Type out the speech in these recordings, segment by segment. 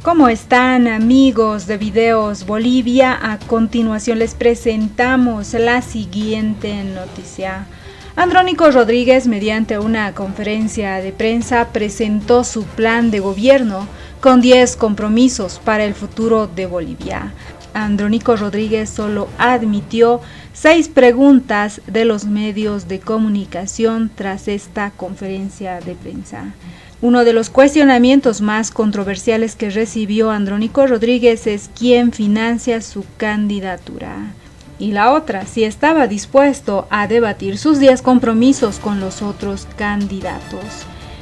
¿Cómo están, amigos de Videos Bolivia? A continuación les presentamos la siguiente noticia. Andrónico Rodríguez, mediante una conferencia de prensa, presentó su plan de gobierno con 10 compromisos para el futuro de Bolivia. Andrónico Rodríguez solo admitió 6 preguntas de los medios de comunicación tras esta conferencia de prensa. Uno de los cuestionamientos más controversiales que recibió Andrónico Rodríguez es quién financia su candidatura. Y la otra, si estaba dispuesto a debatir sus 10 compromisos con los otros candidatos.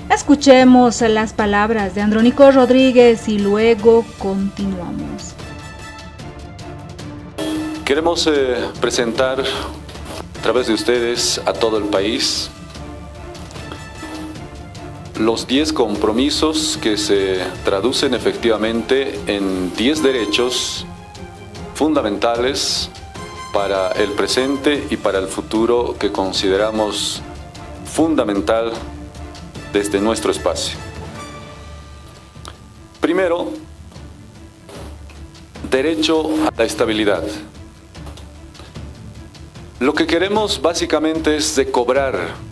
Escuchemos las palabras de Andrónico Rodríguez y luego continuamos. Queremos presentar a través de ustedes a todo el país los 10 compromisos que se traducen efectivamente en 10 derechos fundamentales para el presente y para el futuro que consideramos fundamental desde nuestro espacio. Primero, derecho a la estabilidad. Lo que queremos básicamente es recobrar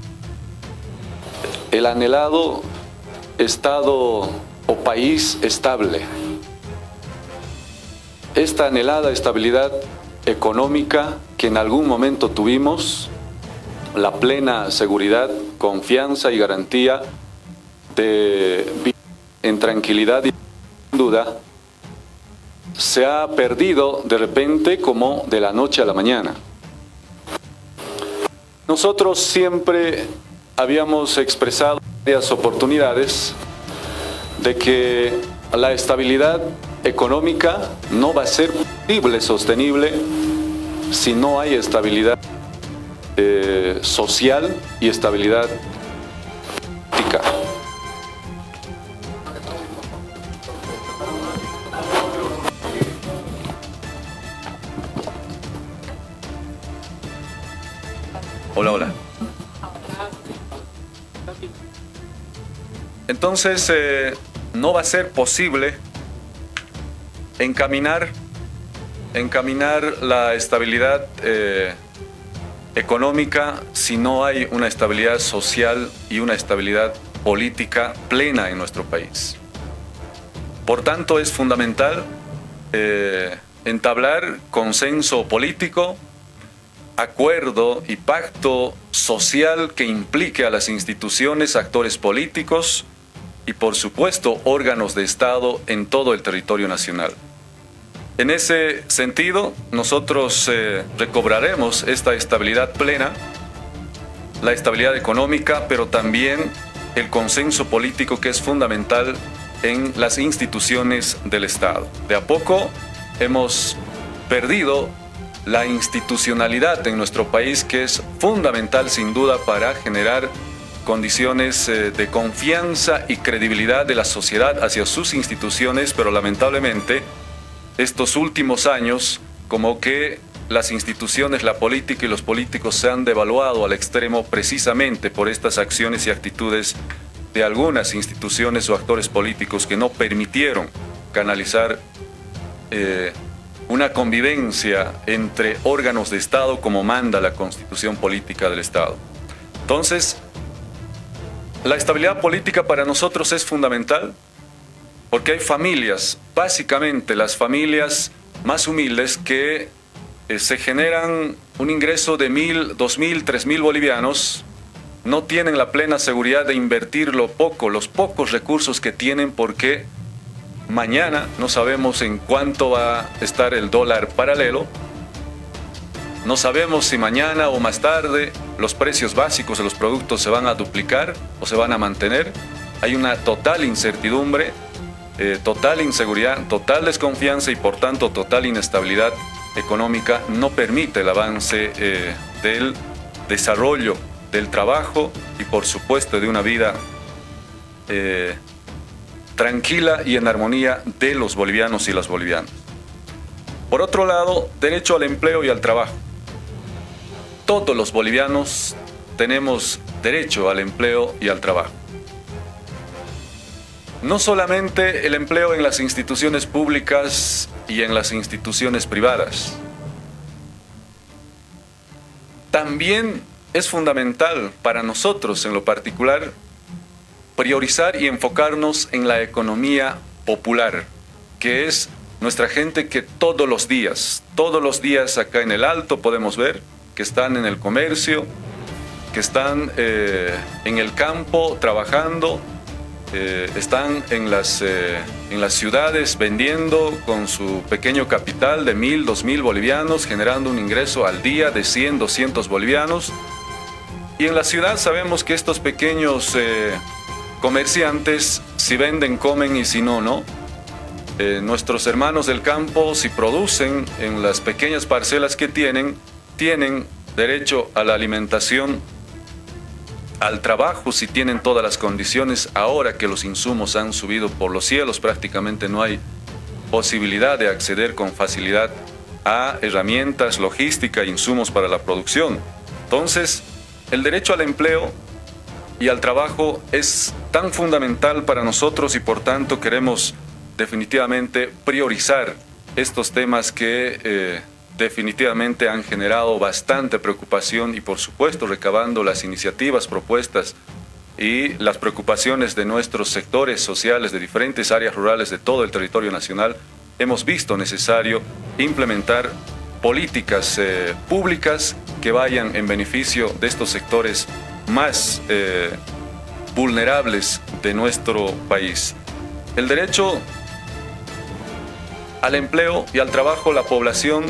el anhelado estado o país estable. Esta anhelada estabilidad económica que en algún momento tuvimos, la plena seguridad, confianza y garantía de vivir en tranquilidad y sin duda, se ha perdido de repente como de la noche a la mañana. Nosotros siempre habíamos expresado varias oportunidades de que la estabilidad económica no va a ser posible, sostenible, si no hay estabilidad social y estabilidad política. Hola. Entonces, no va a ser posible encaminar la estabilidad económica si no hay una estabilidad social y una estabilidad política plena en nuestro país. Por tanto, es fundamental entablar consenso político, acuerdo y pacto social que implique a las instituciones, actores políticos y, por supuesto, órganos de Estado en todo el territorio nacional. En ese sentido, nosotros recobraremos esta estabilidad plena, la estabilidad económica, pero también el consenso político que es fundamental en las instituciones del Estado. De a poco hemos perdido la institucionalidad en nuestro país, que es fundamental sin duda para generar condiciones de confianza y credibilidad de la sociedad hacia sus instituciones, pero lamentablemente estos últimos años como que las instituciones, la política y los políticos se han devaluado al extremo precisamente por estas acciones y actitudes de algunas instituciones o actores políticos que no permitieron canalizar una convivencia entre órganos de Estado como manda la Constitución Política del Estado. Entonces, la estabilidad política para nosotros es fundamental porque hay familias, básicamente las familias más humildes, que se generan un ingreso de 1.000, 2.000, 3.000 bolivianos, no tienen la plena seguridad de invertir los pocos recursos que tienen, porque mañana no sabemos en cuánto va a estar el dólar paralelo, no sabemos si mañana o más tarde los precios básicos de los productos se van a duplicar o se van a mantener. Hay una total incertidumbre, total inseguridad, total desconfianza y por tanto total inestabilidad económica no permite el avance del desarrollo, del trabajo y por supuesto de una vida tranquila y en armonía de los bolivianos y las bolivianas. Por otro lado, derecho al empleo y al trabajo. Todos los bolivianos tenemos derecho al empleo y al trabajo. no solamente el empleo en las instituciones públicas y en las instituciones privadas. También es fundamental para nosotros, en lo particular, priorizar y enfocarnos en la economía popular, que es nuestra gente que todos los días acá en el Alto podemos ver, que están en el comercio, que están en el campo trabajando, están en las ciudades vendiendo con su pequeño capital de 1.000, 2.000 bolivianos, generando un ingreso al día de 100, 200 bolivianos. Y en la ciudad sabemos que estos pequeños comerciantes, si venden, comen, y si no, no. Nuestros hermanos del campo, si producen en las pequeñas parcelas que tienen derecho a la alimentación, al trabajo, si tienen todas las condiciones. Ahora que los insumos han subido por los cielos, prácticamente no hay posibilidad de acceder con facilidad a herramientas, logística, insumos para la producción. Entonces, el derecho al empleo y al trabajo es tan fundamental para nosotros, y por tanto queremos definitivamente priorizar estos temas que definitivamente han generado bastante preocupación, y por supuesto recabando las iniciativas, propuestas y las preocupaciones de nuestros sectores sociales de diferentes áreas rurales de todo el territorio nacional, hemos visto necesario implementar políticas públicas que vayan en beneficio de estos sectores más vulnerables de nuestro país. El derecho al empleo y al trabajo, la población,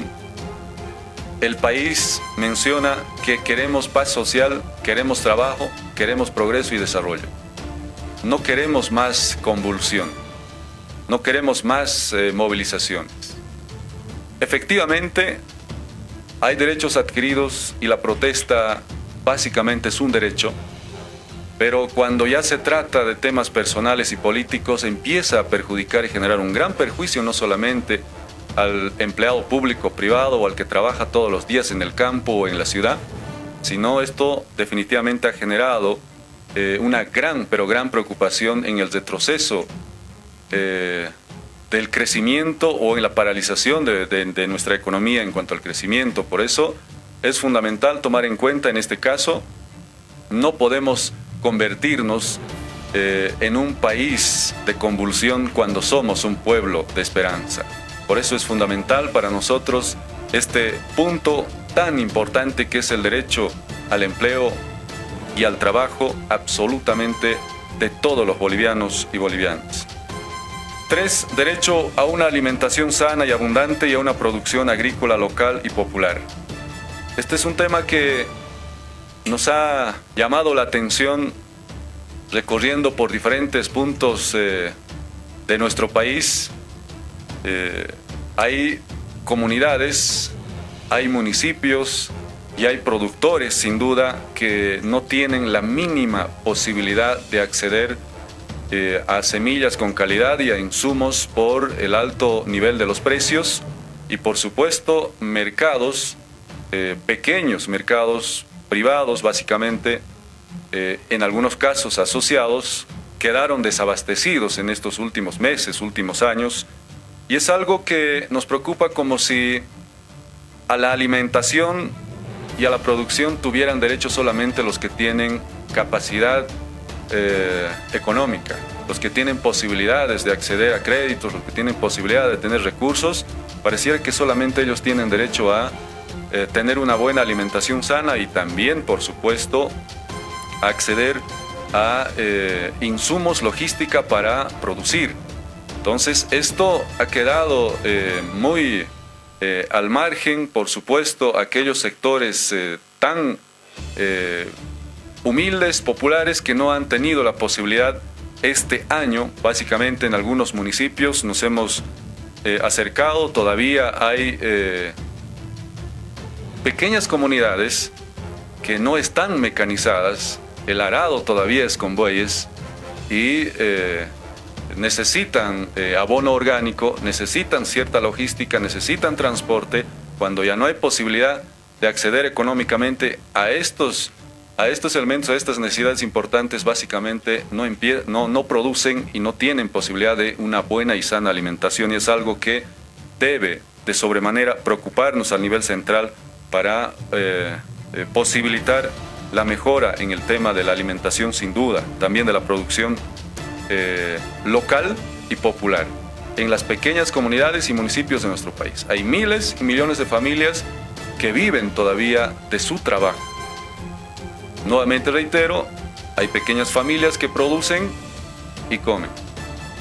el país menciona que queremos paz social, queremos trabajo, queremos progreso y desarrollo. No queremos más convulsión, no queremos más movilizaciones. Efectivamente, hay derechos adquiridos y la protesta básicamente es un derecho, pero cuando ya se trata de temas personales y políticos empieza a perjudicar y generar un gran perjuicio no solamente al empleado público privado o al que trabaja todos los días en el campo o en la ciudad, sino esto definitivamente ha generado una gran preocupación en el retroceso del crecimiento o en la paralización de nuestra economía en cuanto al crecimiento. Por eso es fundamental tomar en cuenta en este caso, no podemos convertirnos en un país de convulsión cuando somos un pueblo de esperanza. Por eso es fundamental para nosotros este punto tan importante que es el derecho al empleo y al trabajo absolutamente de todos los bolivianos y bolivianas. 3. Derecho a una alimentación sana y abundante y a una producción agrícola local y popular. Este es un tema que nos ha llamado la atención recorriendo por diferentes puntos de nuestro país. Hay comunidades, hay municipios y hay productores sin duda que no tienen la mínima posibilidad de acceder a semillas con calidad y a insumos por el alto nivel de los precios, y por supuesto mercados, pequeños mercados privados básicamente, en algunos casos asociados, quedaron desabastecidos en estos últimos meses, últimos años. Y es algo que nos preocupa, como si a la alimentación y a la producción tuvieran derecho solamente los que tienen capacidad económica, los que tienen posibilidades de acceder a créditos, los que tienen posibilidad de tener recursos. Pareciera que solamente ellos tienen derecho a tener una buena alimentación sana y también, por supuesto, acceder a insumos, logística para producir. Entonces, esto ha quedado muy al margen, por supuesto, aquellos sectores tan humildes, populares, que no han tenido la posibilidad este año. Básicamente en algunos municipios nos hemos acercado, todavía hay pequeñas comunidades que no están mecanizadas, el arado todavía es con bueyes y necesitan abono orgánico, necesitan cierta logística, necesitan transporte. Cuando ya no hay posibilidad de acceder económicamente a estos a estos elementos, a estas necesidades importantes, básicamente no producen y no tienen posibilidad de una buena y sana alimentación, y es algo que debe de sobremanera preocuparnos a nivel central para posibilitar la mejora en el tema de la alimentación, sin duda, también de la producción local y popular en las pequeñas comunidades y municipios de nuestro país. Hay miles y millones de familias que viven todavía de su trabajo. Nuevamente reitero, hay pequeñas familias que producen y comen.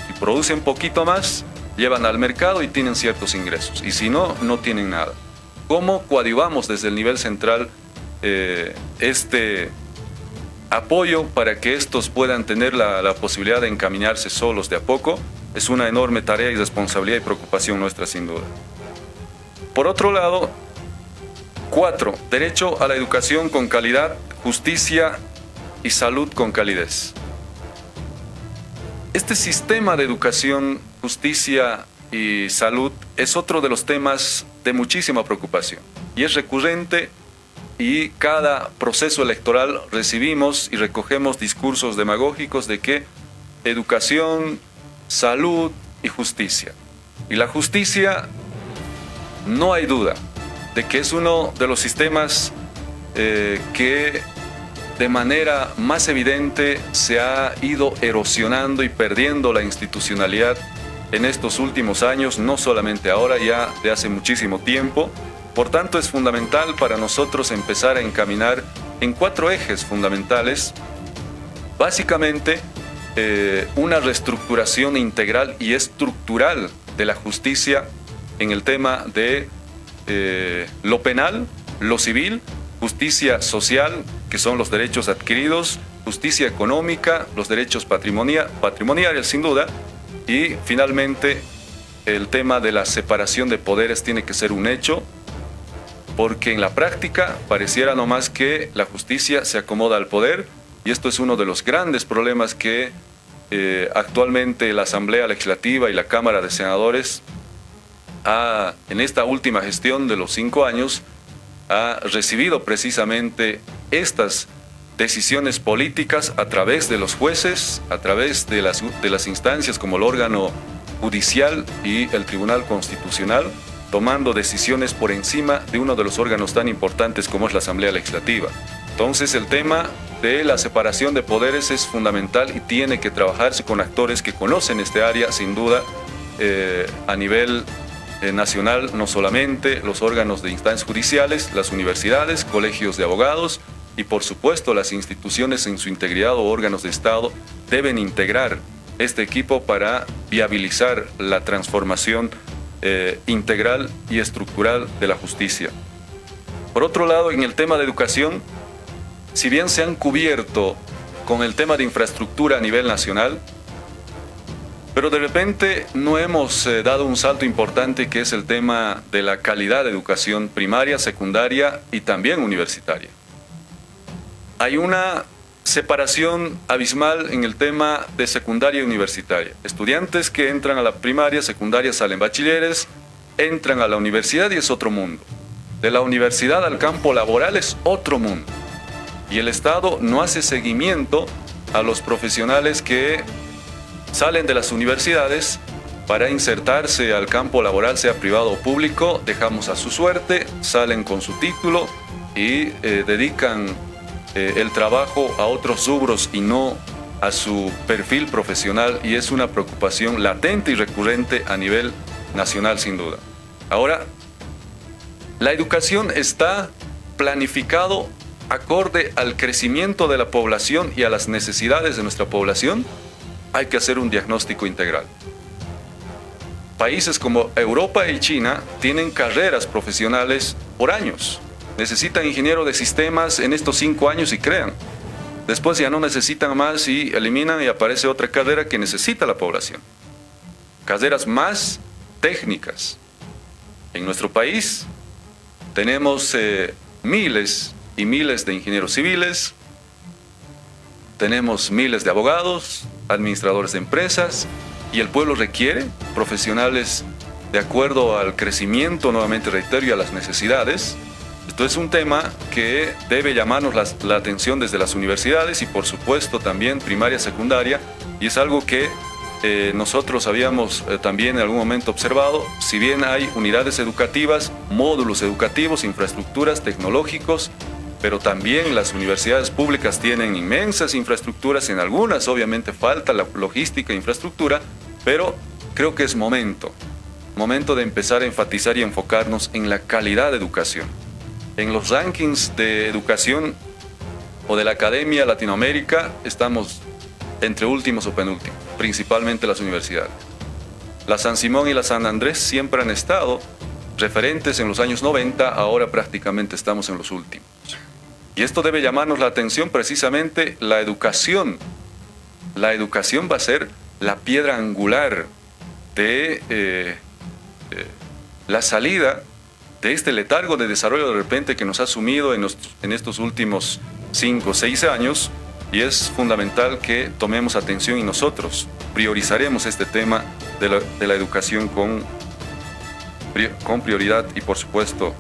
Si producen poquito más, llevan al mercado y tienen ciertos ingresos. Y si no, no tienen nada. ¿Cómo coadyuvamos desde el nivel central este apoyo para que estos puedan tener la posibilidad de encaminarse solos de a poco? Es una enorme tarea y responsabilidad y preocupación nuestra, sin duda. Por otro lado, 4. Derecho a la educación con calidad, justicia y salud con calidez. Este sistema de educación, justicia y salud es otro de los temas de muchísima preocupación y es recurrente, y cada proceso electoral recibimos y recogemos discursos demagógicos de que educación, salud y justicia. Y la justicia, no hay duda de que es uno de los sistemas que de manera más evidente se ha ido erosionando y perdiendo la institucionalidad en estos últimos años, no solamente ahora, ya de hace muchísimo tiempo. Por tanto, es fundamental para nosotros empezar a encaminar en 4 ejes fundamentales, básicamente una reestructuración integral y estructural de la justicia en el tema de lo penal, lo civil, justicia social, que son los derechos adquiridos, justicia económica, los derechos patrimoniales, sin duda, y finalmente el tema de la separación de poderes tiene que ser un hecho, porque en la práctica pareciera nomás que la justicia se acomoda al poder, y esto es uno de los grandes problemas que actualmente la Asamblea Legislativa y la Cámara de Senadores en esta última gestión de los 5 años ha recibido precisamente estas decisiones políticas a través de los jueces, a través de las instancias como el órgano judicial y el Tribunal Constitucional, tomando decisiones por encima de uno de los órganos tan importantes como es la Asamblea Legislativa. Entonces el tema de la separación de poderes es fundamental y tiene que trabajarse con actores que conocen este área, sin duda, a nivel nacional, no solamente los órganos de instancias judiciales, las universidades, colegios de abogados y por supuesto las instituciones en su integridad o órganos de Estado deben integrar este equipo para viabilizar la transformación integral y estructural de la justicia. Por otro lado, en el tema de educación, si bien se han cubierto con el tema de infraestructura a nivel nacional, pero de repente no hemos dado un salto importante, que es el tema de la calidad de educación primaria, secundaria y también universitaria. Hay una separación abismal en el tema de secundaria y universitaria. Estudiantes que entran a la primaria, secundaria, salen bachilleres, entran a la universidad y es otro mundo. De la universidad al campo laboral es otro mundo. Y el Estado no hace seguimiento a los profesionales que salen de las universidades para insertarse al campo laboral, sea privado o público. Dejamos a su suerte, salen con su título y dedican el trabajo a otros rubros y no a su perfil profesional, y es una preocupación latente y recurrente a nivel nacional, sin duda. Ahora, la educación está planificado acorde al crecimiento de la población y a las necesidades de nuestra población. Hay que hacer un diagnóstico integral. Países como Europa y China tienen carreras profesionales por años. Necesitan ingeniero de sistemas en estos 5 años y crean. Después ya no necesitan más y eliminan y aparece otra carrera que necesita la población. Carreras más técnicas. En nuestro país tenemos miles y miles de ingenieros civiles, tenemos miles de abogados, administradores de empresas, y el pueblo requiere profesionales de acuerdo al crecimiento, nuevamente reitero, y a las necesidades. Esto es un tema que debe llamarnos la atención desde las universidades y por supuesto también primaria, secundaria, y es algo que nosotros habíamos también en algún momento observado. Si bien hay unidades educativas, módulos educativos, infraestructuras, tecnológicos, pero también las universidades públicas tienen inmensas infraestructuras, en algunas obviamente falta la logística e infraestructura, pero creo que es momento de empezar a enfatizar y enfocarnos en la calidad de educación. En los rankings de educación o de la Academia Latinoamérica estamos entre últimos o penúltimos, principalmente las universidades. La San Simón y la San Andrés siempre han estado referentes en los años 90, ahora prácticamente estamos en los últimos. Y esto debe llamarnos la atención precisamente la educación. La educación va a ser la piedra angular de la salida de este letargo de desarrollo de repente que nos ha sumido en estos últimos 5 o 6 años, y es fundamental que tomemos atención y nosotros priorizaremos este tema de la educación con prioridad y por supuesto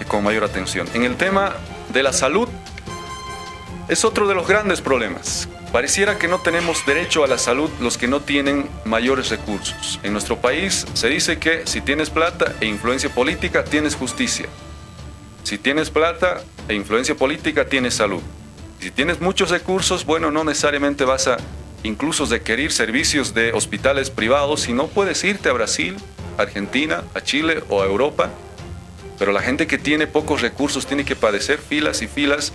con mayor atención. En el tema de la salud es otro de los grandes problemas. Pareciera que no tenemos derecho a la salud los que no tienen mayores recursos. En nuestro país se dice que si tienes plata e influencia política, tienes justicia. Si tienes plata e influencia política, tienes salud. Si tienes muchos recursos, bueno, no necesariamente vas a incluso requerir servicios de hospitales privados, sino puedes irte a Brasil, Argentina, a Chile o a Europa. Pero la gente que tiene pocos recursos tiene que padecer filas y filas.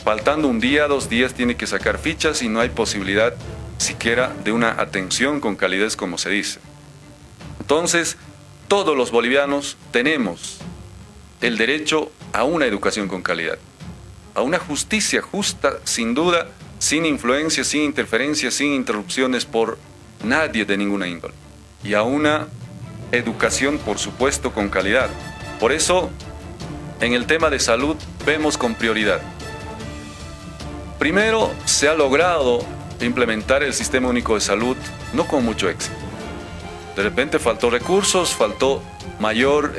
Faltando un día, 2 días, tiene que sacar fichas y no hay posibilidad siquiera de una atención con calidez, como se dice. Entonces, todos los bolivianos tenemos el derecho a una educación con calidad, a una justicia justa, sin duda, sin influencia, sin interferencia, sin interrupciones por nadie de ninguna índole, y a una educación, por supuesto, con calidad. Por eso, en el tema de salud, vemos con prioridad. Primero, se ha logrado implementar el Sistema Único de Salud, no con mucho éxito. De repente faltó recursos, faltó mayor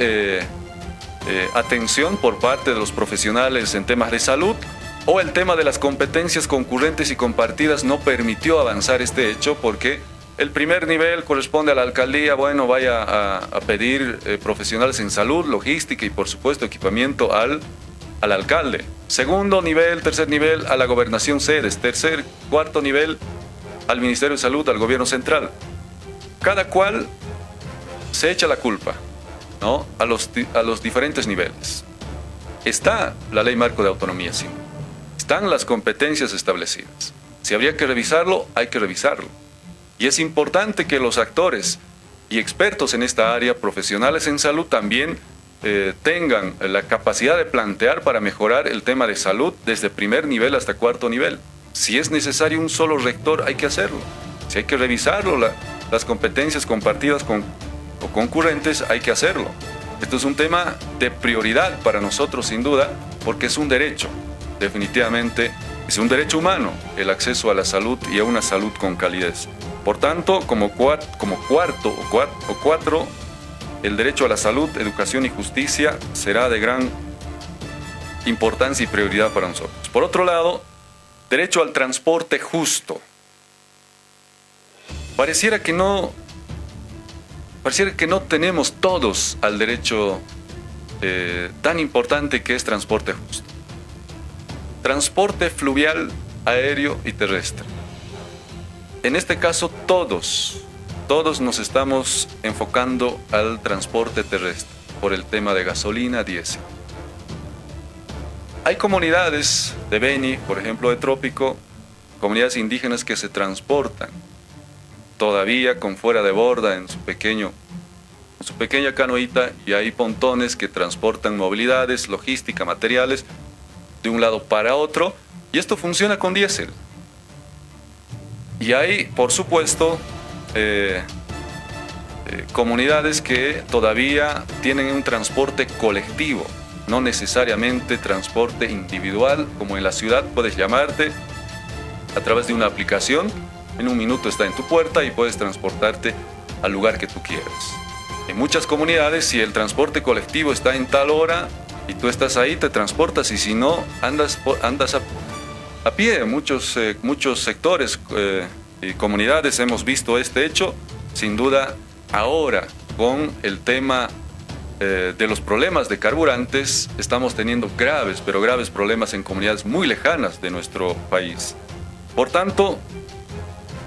atención por parte de los profesionales en temas de salud, o el tema de las competencias concurrentes y compartidas no permitió avanzar este hecho, porque el primer nivel corresponde a la alcaldía, bueno, vaya a pedir profesionales en salud, logística y por supuesto equipamiento al alcalde. Segundo nivel, tercer nivel a la gobernación sedes, tercer, cuarto nivel al Ministerio de Salud, al gobierno central. Cada cual se echa la culpa, ¿no? a los diferentes niveles. Está la Ley Marco de Autonomía, sí. Están las competencias establecidas. Si habría que revisarlo, hay que revisarlo. Y es importante que los actores y expertos en esta área, profesionales en salud, también tengan la capacidad de plantear para mejorar el tema de salud desde primer nivel hasta cuarto nivel. Si es necesario un solo rector, hay que hacerlo. Si hay que revisarlo, las competencias compartidas o concurrentes, hay que hacerlo. Esto es un tema de prioridad para nosotros, sin duda, porque es un derecho, definitivamente, es un derecho humano, el acceso a la salud y a una salud con calidez. Por tanto, como cuarto o cuatro, el derecho a la salud, educación y justicia será de gran importancia y prioridad para nosotros. Por otro lado, derecho al transporte justo. Pareciera que no tenemos todos al derecho tan importante que es transporte justo. Transporte fluvial, aéreo y terrestre. En este caso, todos nos estamos enfocando al transporte terrestre por el tema de gasolina, diésel. Hay comunidades de Beni, por ejemplo de Trópico, comunidades indígenas que se transportan todavía con fuera de borda en su pequeña canoita, y hay pontones que transportan movilidades, logística, materiales de un lado para otro, y esto funciona con diésel. Y hay, por supuesto, comunidades que todavía tienen un transporte colectivo, no necesariamente transporte individual, como en la ciudad puedes llamarte a través de una aplicación, en un minuto está en tu puerta y puedes transportarte al lugar que tú quieras. En muchas comunidades, si el transporte colectivo está en tal hora y tú estás ahí, te transportas, y si no, andas a pie. Muchos sectores y comunidades hemos visto este hecho. Sin duda, ahora con el tema de los problemas de carburantes, estamos teniendo graves, pero graves problemas en comunidades muy lejanas de nuestro país. Por tanto,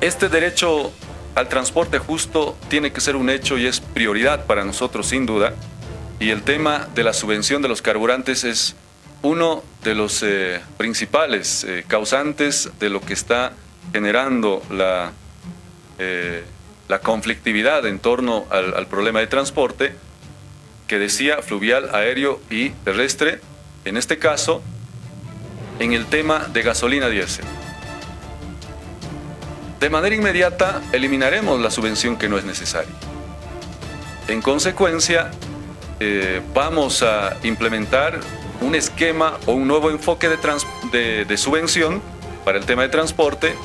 este derecho al transporte justo tiene que ser un hecho y es prioridad para nosotros, sin duda. Y el tema de la subvención de los carburantes es uno de los principales causantes de lo que está generando la conflictividad en torno al problema de transporte, que decía fluvial, aéreo y terrestre, en este caso, en el tema de gasolina diésel. De manera inmediata eliminaremos la subvención que no es necesaria. En consecuencia, vamos a implementar un esquema o un nuevo enfoque de subvención para el tema de transporte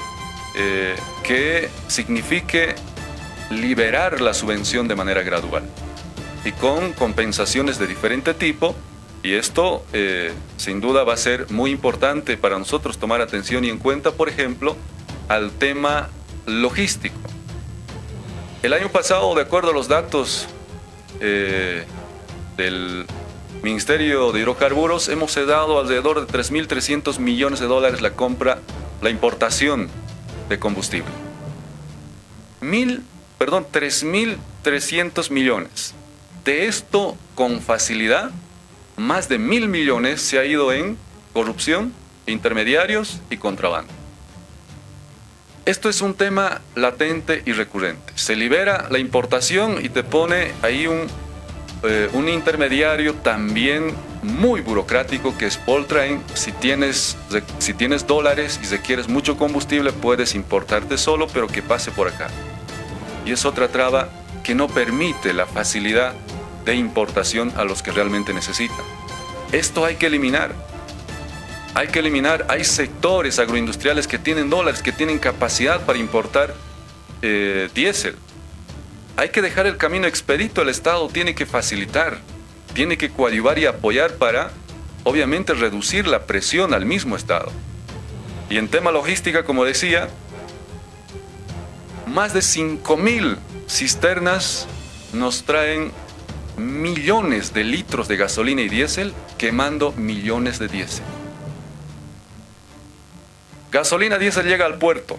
que signifique liberar la subvención de manera gradual y con compensaciones de diferente tipo. Y esto sin duda va a ser muy importante para nosotros tomar atención y en cuenta, por ejemplo, al tema logístico. El año pasado, de acuerdo a los datos del Ministerio de Hidrocarburos, hemos dado alrededor de 3.300 millones de dólares la importación de combustible. 3.300 millones. De esto, con facilidad, más de 1.000 millones se ha ido en corrupción, intermediarios y contrabando. Esto es un tema latente y recurrente. Se libera la importación y te pone ahí un intermediario también muy burocrático, que es Poltrain. Si tienes dólares y requieres mucho combustible, puedes importarte solo, pero que pase por acá. Y es otra traba que no permite la facilidad de importación a los que realmente necesitan. Esto hay que eliminar. Hay sectores agroindustriales que tienen dólares, que tienen capacidad para importar diésel. Hay que dejar el camino expedito. El Estado tiene que facilitar, tiene que coadyuvar y apoyar para, obviamente, reducir la presión al mismo Estado. Y en tema logística, como decía, más de 5.000 cisternas nos traen millones de litros de gasolina y diésel, quemando millones de diésel. Gasolina diésel llega al puerto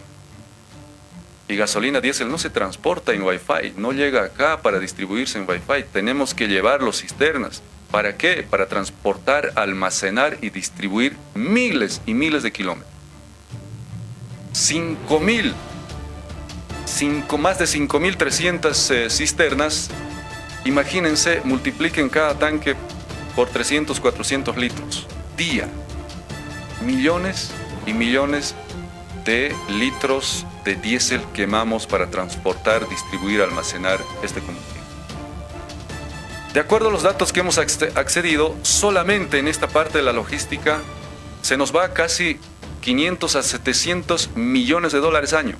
y gasolina diésel no se transporta en Wi-Fi, no llega acá para distribuirse en Wi-Fi. Tenemos que llevar los cisternas. ¿Para qué? Para transportar, almacenar y distribuir miles y miles de kilómetros. Más de 5.300 cisternas. Imagínense, multipliquen cada tanque por 300, 400 litros día. Millones y millones de litros de diésel quemamos para transportar, distribuir, almacenar este combustible. De acuerdo a los datos que hemos accedido, solamente en esta parte de la logística se nos va casi 500 a 700 millones de dólares año.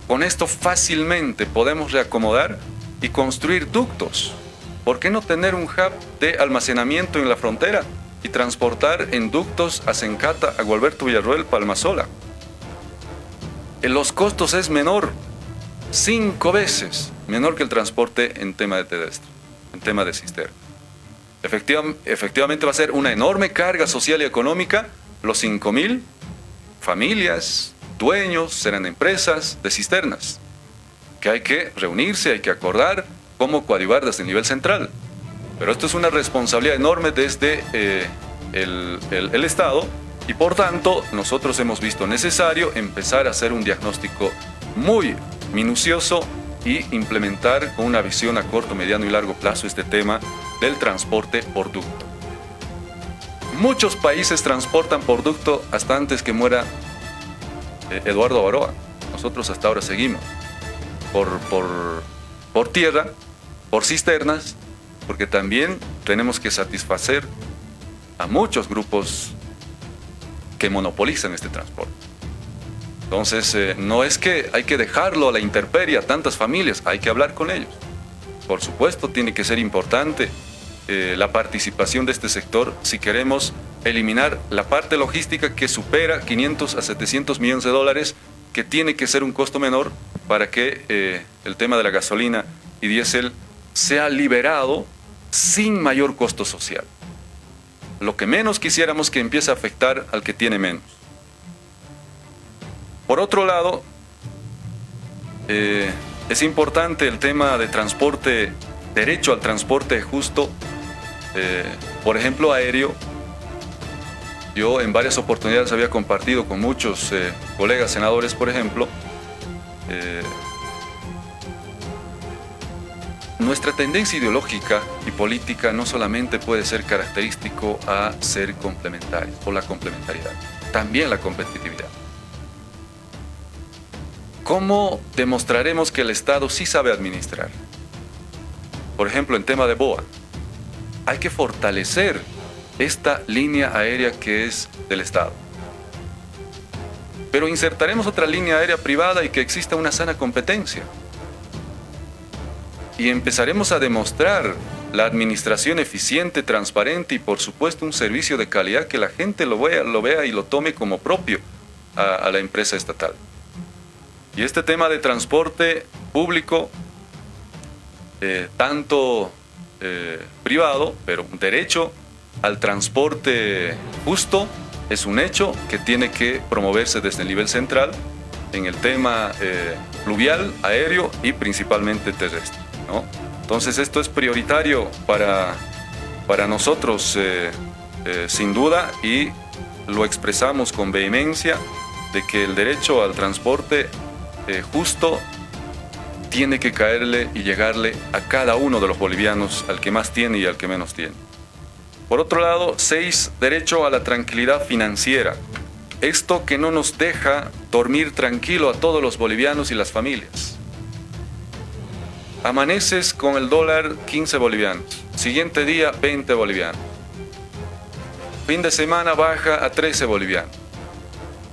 Con esto fácilmente podemos reacomodar y construir ductos. ¿Por qué no tener un hub de almacenamiento en la frontera y transportar en ductos a Sencata, a Gualberto Villarroel, Palmasola? Los costos es menor, 5 veces menor que el transporte en tema de terrestre, en tema de cisterna. Efectivamente va a ser una enorme carga social y económica. Los 5.000 familias, dueños, serán empresas de cisternas, que hay que reunirse, hay que acordar cómo coadyuvar desde el nivel central. Pero esto es una responsabilidad enorme desde el Estado, y por tanto nosotros hemos visto necesario empezar a hacer un diagnóstico muy minucioso y implementar con una visión a corto, mediano y largo plazo este tema del transporte por ducto. Muchos países transportan por ducto hasta antes que muera Eduardo Baroa. Nosotros hasta ahora seguimos por tierra, por cisternas, porque también tenemos que satisfacer a muchos grupos que monopolizan este transporte. Entonces, no es que hay que dejarlo a la intemperie a tantas familias, hay que hablar con ellos. Por supuesto, tiene que ser importante la participación de este sector si queremos eliminar la parte logística que supera 500 a 700 millones de dólares, que tiene que ser un costo menor para que el tema de la gasolina y diésel sea liberado sin mayor costo social. Lo que menos quisiéramos que empiece a afectar al que tiene menos. Por otro lado, es importante el tema de transporte, derecho al transporte justo, por ejemplo, aéreo. Yo en varias oportunidades había compartido con muchos colegas senadores, por ejemplo, nuestra tendencia ideológica y política no solamente puede ser característico a ser complementario o la complementariedad, también la competitividad. ¿Cómo demostraremos que el Estado sí sabe administrar? Por ejemplo, en tema de BOA, hay que fortalecer esta línea aérea que es del Estado. Pero insertaremos otra línea aérea privada y que exista una sana competencia. Y empezaremos a demostrar la administración eficiente, transparente y, por supuesto, un servicio de calidad que la gente lo vea y lo tome como propio a la empresa estatal. Y este tema de transporte público, tanto privado, pero un derecho al transporte justo, es un hecho que tiene que promoverse desde el nivel central en el tema fluvial, aéreo y principalmente terrestre, ¿no? Entonces esto es prioritario para nosotros, sin duda, y lo expresamos con vehemencia de que el derecho al transporte justo tiene que caerle y llegarle a cada uno de los bolivianos, al que más tiene y al que menos tiene. Por otro lado, 6, derecho a la tranquilidad financiera. Esto que no nos deja dormir tranquilo a todos los bolivianos y las familias. Amaneces con el dólar 15 bolivianos, siguiente día 20 bolivianos. Fin de semana baja a 13 bolivianos.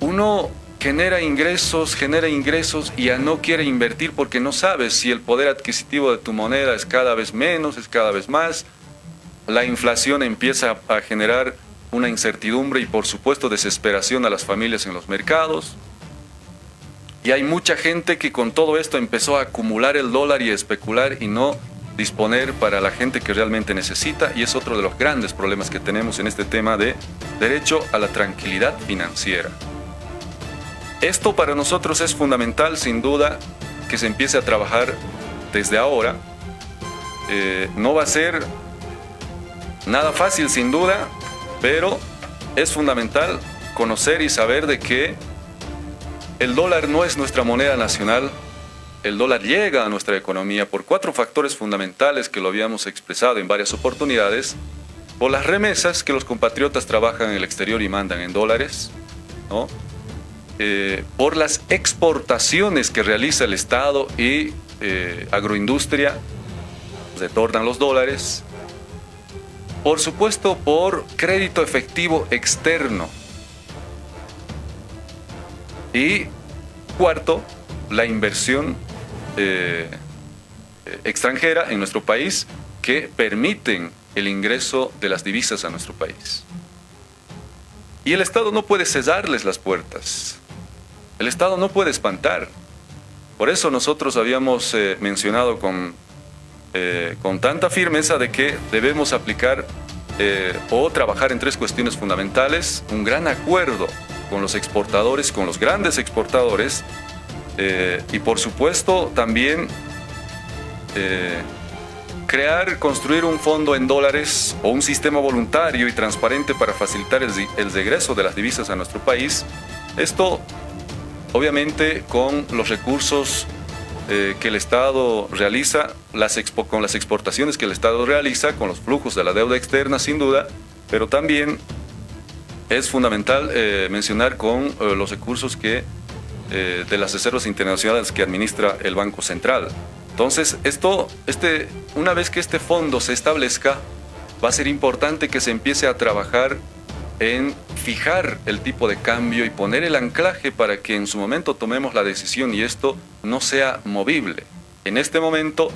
Uno genera ingresos y ya no quiere invertir porque no sabes si el poder adquisitivo de tu moneda es cada vez menos, es cada vez más. La inflación empieza a generar una incertidumbre y, por supuesto, desesperación a las familias en los mercados. Y hay mucha gente que con todo esto empezó a acumular el dólar y a especular y no disponer para la gente que realmente necesita, y es otro de los grandes problemas que tenemos en este tema de derecho a la tranquilidad financiera. Esto para nosotros es fundamental, sin duda, que se empiece a trabajar desde ahora. No va a ser nada fácil, sin duda, pero es fundamental conocer y saber de que el dólar no es nuestra moneda nacional. El dólar llega a nuestra economía por 4 factores fundamentales que lo habíamos expresado en varias oportunidades: por las remesas, que los compatriotas trabajan en el exterior y mandan en dólares, ¿no? Por las exportaciones que realiza el Estado y agroindustria, retornan los dólares. Por supuesto, por crédito efectivo externo. Y cuarto, la inversión extranjera en nuestro país, que permiten el ingreso de las divisas a nuestro país. Y el Estado no puede cerrarles las puertas. El Estado no puede espantar. Por eso nosotros habíamos mencionado con tanta firmeza de que debemos aplicar o trabajar en 3 cuestiones fundamentales: un gran acuerdo con los exportadores, con los grandes exportadores, y por supuesto también construir un fondo en dólares o un sistema voluntario y transparente para facilitar el regreso de las divisas a nuestro país. Esto obviamente con los recursos que el Estado realiza, con las exportaciones que el Estado realiza, con los flujos de la deuda externa, sin duda, pero también es fundamental mencionar con los recursos de las reservas internacionales que administra el Banco Central. Entonces, una vez que este fondo se establezca, va a ser importante que se empiece a trabajar en fijar el tipo de cambio y poner el anclaje para que en su momento tomemos la decisión y esto no sea movible. En este momento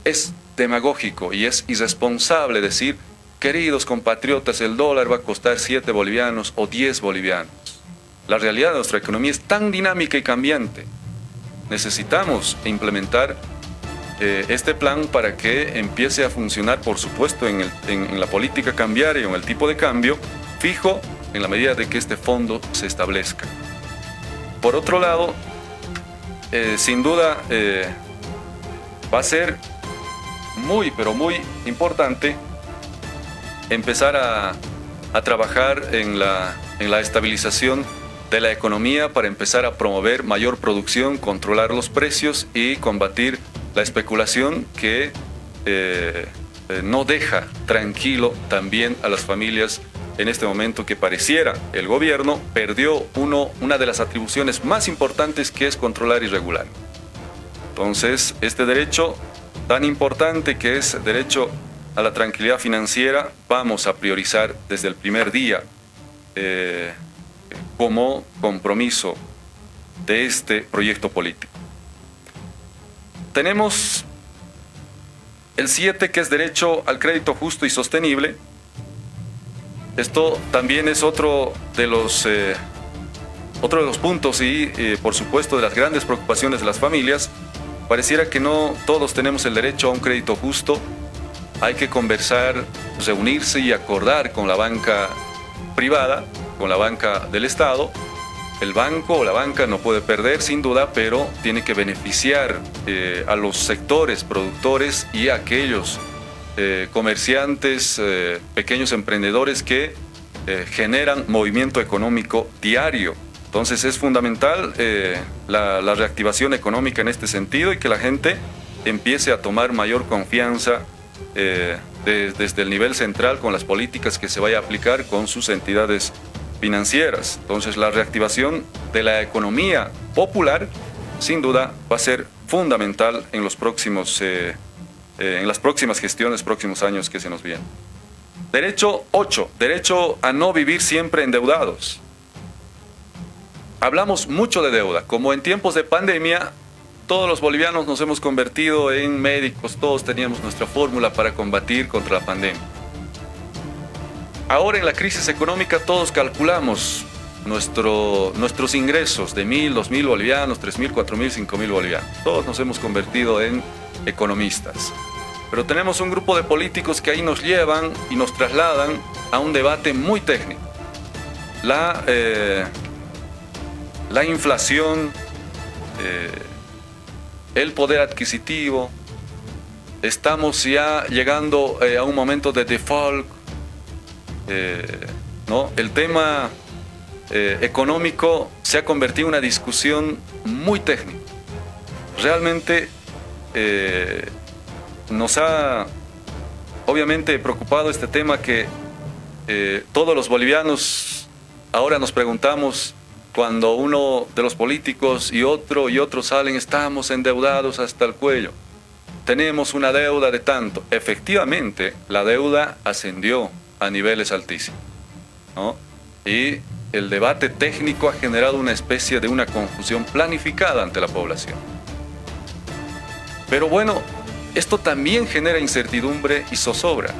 es demagógico y es irresponsable decir, queridos compatriotas, el dólar va a costar 7 bolivianos o 10 bolivianos. La realidad de nuestra economía es tan dinámica y cambiante. Necesitamos implementar este plan para que empiece a funcionar, por supuesto, en la política cambiaria o en el tipo de cambio fijo en la medida de que este fondo se establezca. Por otro lado, sin duda va a ser muy, pero muy importante empezar a trabajar en la estabilización de la economía para empezar a promover mayor producción, controlar los precios y combatir la especulación que no deja tranquilo también a las familias en este momento que pareciera el gobierno perdió una de las atribuciones más importantes que es controlar y regular. Entonces, este derecho tan importante que es derecho a la tranquilidad financiera, vamos a priorizar desde el primer día como compromiso de este proyecto político. Tenemos el 7, que es derecho al crédito justo y sostenible. Esto también es otro de los puntos y, por supuesto, de las grandes preocupaciones de las familias. Pareciera que no todos tenemos el derecho a un crédito justo. Hay que conversar, reunirse y acordar con la banca privada, con la banca del Estado. El banco o la banca no puede perder, sin duda, pero tiene que beneficiar a los sectores productores y a aquellos comerciantes, pequeños emprendedores que generan movimiento económico diario. Entonces es fundamental la reactivación económica en este sentido y que la gente empiece a tomar mayor confianza desde el nivel central con las políticas que se vaya a aplicar con sus entidades financieras. Entonces la reactivación de la economía popular sin duda va a ser fundamental en los próximos en las próximas gestiones, próximos años que se nos vienen. Derecho 8, derecho a no vivir siempre endeudados. Hablamos mucho de deuda, como en tiempos de pandemia, todos los bolivianos nos hemos convertido en médicos, todos teníamos nuestra fórmula para combatir contra la pandemia. Ahora en la crisis económica todos calculamos nuestros ingresos de 1.000, 2.000 bolivianos, 3.000, 4.000, 5.000 bolivianos. Todos nos hemos convertido en economistas. Pero tenemos un grupo de políticos que ahí nos llevan y nos trasladan a un debate muy técnico. La inflación, el poder adquisitivo, estamos ya llegando a un momento de default, ¿no? El tema económico se ha convertido en una discusión muy técnica. Realmente nos ha obviamente preocupado este tema que todos los bolivianos ahora nos preguntamos cuando uno de los políticos y otro salen, estamos endeudados hasta el cuello. Tenemos una deuda de tanto. Efectivamente, la deuda ascendió a niveles altísimos, ¿no? Y el debate técnico ha generado una especie de una confusión planificada ante la población. Pero bueno, esto también genera incertidumbre y zozobra.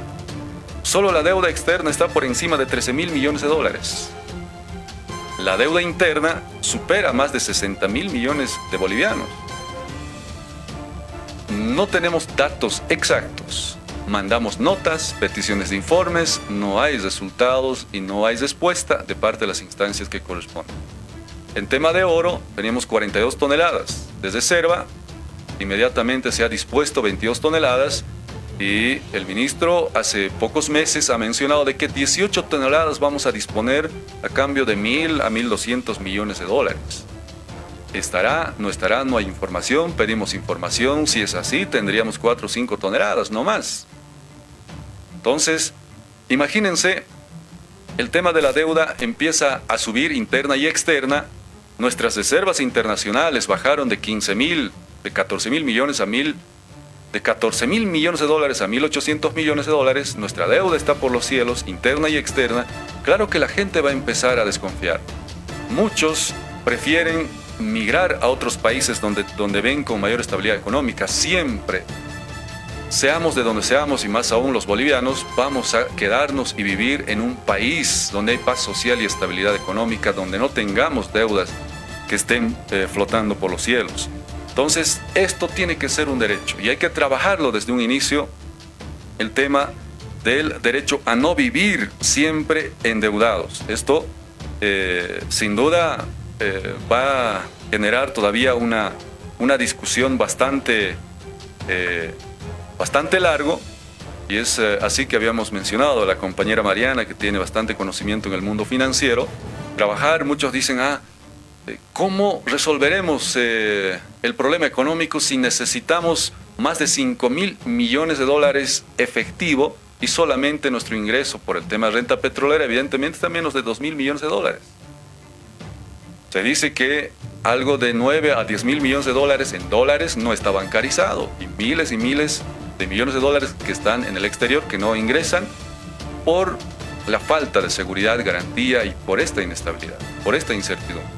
Solo la deuda externa está por encima de 13.000 millones de dólares. La deuda interna supera más de 60.000 millones de bolivianos. No tenemos datos exactos. Mandamos notas, peticiones de informes, no hay resultados y no hay respuesta de parte de las instancias que corresponden. En tema de oro, teníamos 42 toneladas. Desde Serva, inmediatamente se ha dispuesto 22 toneladas y el ministro hace pocos meses ha mencionado de que 18 toneladas vamos a disponer a cambio de 1.000 a 1.200 millones de dólares. ¿Estará? ¿No estará? No hay información, pedimos información. Si es así, tendríamos 4 o 5 toneladas, no más. Entonces, imagínense, el tema de la deuda empieza a subir interna y externa. Nuestras reservas internacionales bajaron de 15.000, de 14.000 millones a 1.000, de 14.000 millones de dólares a 1.800 millones de dólares. Nuestra deuda está por los cielos, interna y externa. Claro que la gente va a empezar a desconfiar. Muchos prefieren migrar a otros países donde ven con mayor estabilidad económica. Siempre seamos de donde seamos y más aún los bolivianos, vamos a quedarnos y vivir en un país donde hay paz social y estabilidad económica, donde no tengamos deudas que estén flotando por los cielos. Entonces, esto tiene que ser un derecho y hay que trabajarlo desde un inicio, el tema del derecho a no vivir siempre endeudados. Esto, sin duda, va a generar todavía una discusión bastante largo, y es así que habíamos mencionado a la compañera Mariana, que tiene bastante conocimiento en el mundo financiero. Trabajar, muchos dicen, ¿cómo resolveremos el problema económico si necesitamos más de 5.000 millones de dólares efectivo y solamente nuestro ingreso por el tema de renta petrolera evidentemente está menos de 2.000 millones de dólares? Se dice que algo de 9 a 10.000 millones de dólares en dólares no está bancarizado, y miles de millones de dólares que están en el exterior que no ingresan por la falta de seguridad, garantía y por esta inestabilidad, por esta incertidumbre.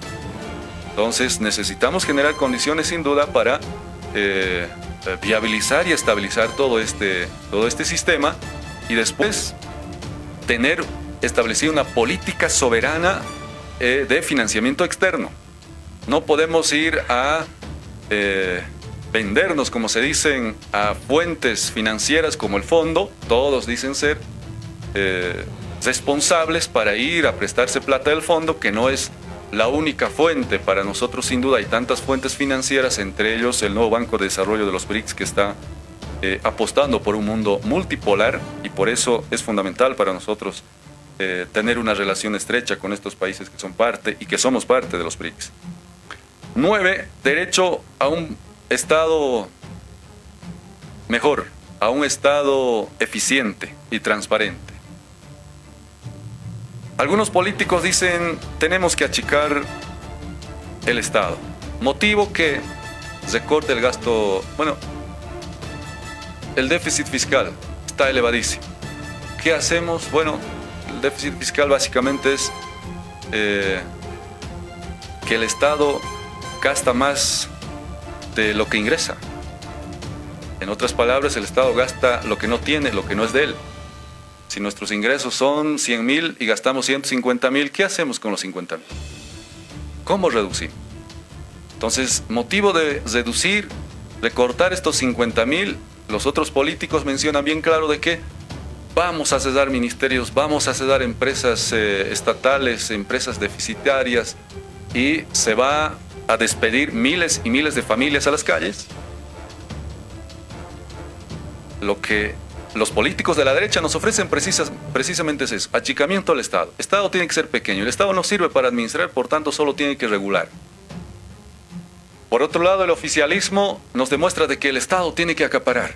Entonces necesitamos generar condiciones sin duda para viabilizar y estabilizar todo este sistema, y después tener establecida una política soberana de financiamiento externo. No podemos ir a vendernos, como se dicen, a fuentes financieras como el fondo. Todos dicen ser responsables para ir a prestarse plata del fondo, que no es la única fuente. Para nosotros, sin duda, hay tantas fuentes financieras, entre ellos el nuevo Banco de Desarrollo de los BRICS, que está apostando por un mundo multipolar, y por eso es fundamental para nosotros tener una relación estrecha con estos países que son parte y que somos parte de los BRICS. 9, derecho a un Estado mejor, a un Estado eficiente y transparente. Algunos políticos dicen, tenemos que achicar el Estado. Motivo que recorte el gasto, el déficit fiscal está elevadísimo. ¿Qué hacemos? Bueno, el déficit fiscal básicamente es que el Estado gasta más de lo que ingresa. En otras palabras, el Estado gasta lo que no tiene, lo que no es de él. Si nuestros ingresos son 100.000 y gastamos 150.000, ¿qué hacemos con los 50.000? ¿Cómo reducimos? Entonces, motivo de reducir, de cortar estos 50.000, los otros políticos mencionan bien claro de que vamos a cesar ministerios, vamos a cesar empresas estatales, empresas deficitarias, y se va a despedir miles y miles de familias a las calles. Lo que los políticos de la derecha nos ofrecen precisamente es eso: achicamiento al Estado. El Estado tiene que ser pequeño, el Estado no sirve para administrar, por tanto solo tiene que regular. Por otro lado, el oficialismo nos demuestra de que el Estado tiene que acaparar.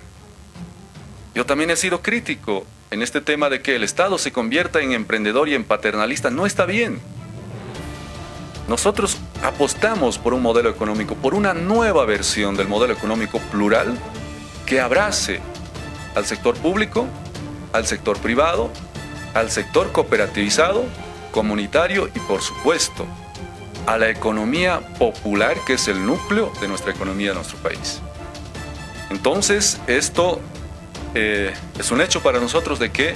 Yo también he sido crítico en este tema de que el Estado se convierta en emprendedor y en paternalista. No está bien. Nosotros apostamos por un modelo económico, por una nueva versión del modelo económico plural, que abrace al sector público, al sector privado, al sector cooperativizado, comunitario y, por supuesto, a la economía popular, que es el núcleo de nuestra economía de nuestro país. Entonces, esto es un hecho para nosotros de que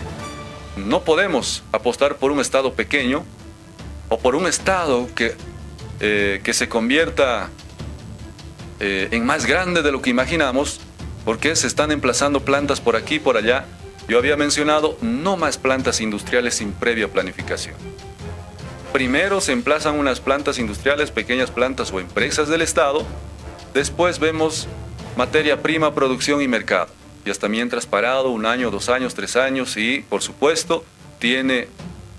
no podemos apostar por un Estado pequeño o por un Estado que se convierta en más grande de lo que imaginamos, porque se están emplazando plantas por aquí y por allá. Yo había mencionado no más plantas industriales sin previa planificación. Primero se emplazan unas plantas industriales, pequeñas plantas o empresas del Estado. Después vemos materia prima, producción y mercado. Y hasta mientras parado 1 año, 2 años, 3 años, y por supuesto tiene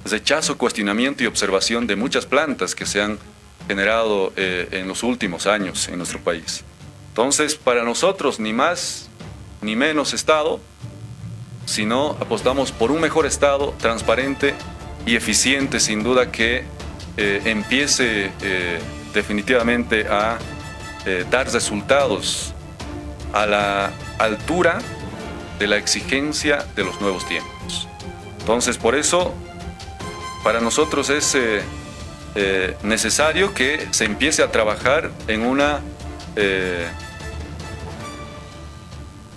rechazo, cuestionamiento y observación de muchas plantas que se han generado en los últimos años en nuestro país. Entonces, para nosotros ni más ni menos Estado, sino apostamos por un mejor Estado transparente y eficiente, sin duda, que empiece definitivamente a dar resultados a la altura de la exigencia de los nuevos tiempos. Entonces, por eso, para nosotros es necesario que se empiece a trabajar en una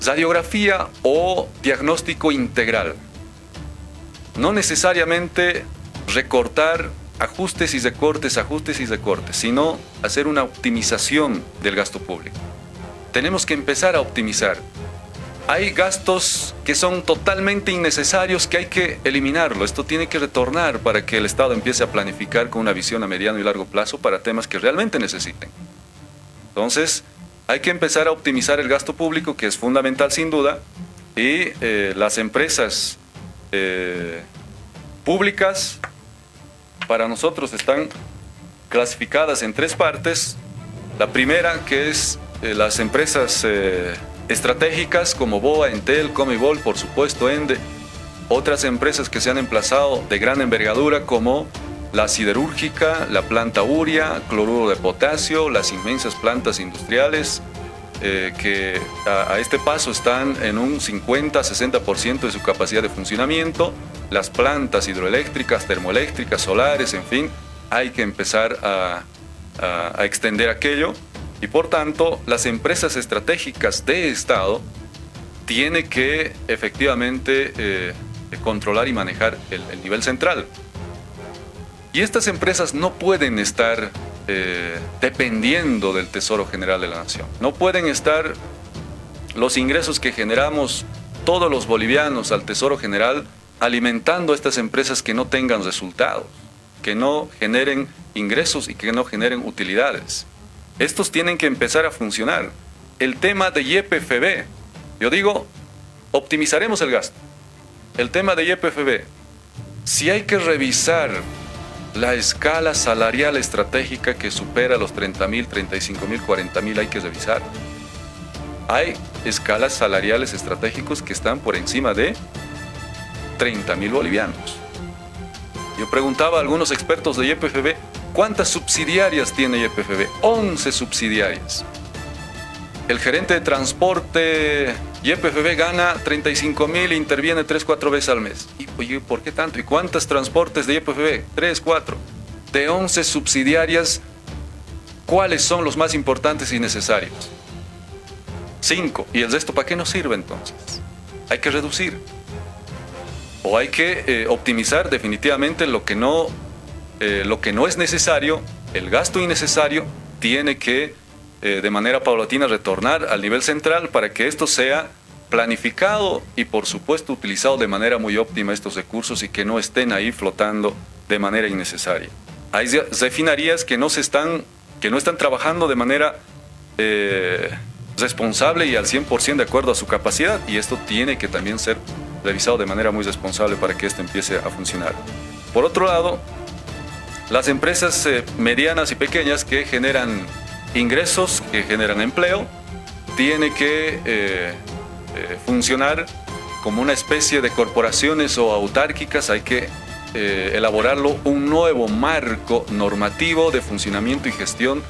radiografía o diagnóstico integral. No necesariamente recortar ajustes y recortes, sino hacer una optimización del gasto público. Tenemos que empezar a optimizar. Hay gastos que son totalmente innecesarios que hay que eliminarlo. Esto tiene que retornar para que el Estado empiece a planificar con una visión a mediano y largo plazo para temas que realmente necesiten. Entonces, hay que empezar a optimizar el gasto público, que es fundamental sin duda, y las empresas públicas para nosotros están clasificadas en tres partes. La primera, que es las empresas estratégicas como BOA, Entel, Comibol, por supuesto Ende. Otras empresas que se han emplazado de gran envergadura como la siderúrgica, la planta Uria, cloruro de potasio, las inmensas plantas industriales que a este paso están en un 50-60% de su capacidad de funcionamiento, las plantas hidroeléctricas, termoeléctricas, solares, en fin, hay que empezar a extender aquello. Y por tanto, las empresas estratégicas de Estado tienen que efectivamente controlar y manejar el nivel central. Y estas empresas no pueden estar dependiendo del Tesoro General de la Nación. No pueden estar los ingresos que generamos todos los bolivianos al Tesoro General alimentando a estas empresas que no tengan resultados, que no generen ingresos y que no generen utilidades. Estos tienen que empezar a funcionar. El tema de YPFB, yo digo, optimizaremos el gasto. El tema de YPFB, si hay que revisar la escala salarial estratégica que supera los 30.000, 35.000, 40.000, hay que revisar. Hay escalas salariales estratégicos que están por encima de 30.000 bolivianos. Yo preguntaba a algunos expertos de YPFB, ¿cuántas subsidiarias tiene YPFB? 11 subsidiarias. El gerente de transporte YPFB gana 35.000 e interviene 3-4 veces al mes. Y, oye, ¿por qué tanto? ¿Y cuántos transportes de YPFB? 3, 4. De 11 subsidiarias, ¿cuáles son los más importantes y necesarios? 5. ¿Y el resto para qué nos sirve entonces? Hay que reducir. O hay que optimizar definitivamente lo que no es necesario. El gasto innecesario tiene que de manera paulatina retornar al nivel central para que esto sea planificado y por supuesto utilizado de manera muy óptima estos recursos y que no estén ahí flotando de manera innecesaria. Hay refinerías que no están trabajando de manera responsable y al 100% de acuerdo a su capacidad, y esto tiene que también ser revisado de manera muy responsable para que esto empiece a funcionar. Por otro lado, las empresas medianas y pequeñas que generan ingresos, que generan empleo, tiene que funcionar como una especie de corporaciones o autárquicas. Hay que elaborarlo un nuevo marco normativo de funcionamiento y gestión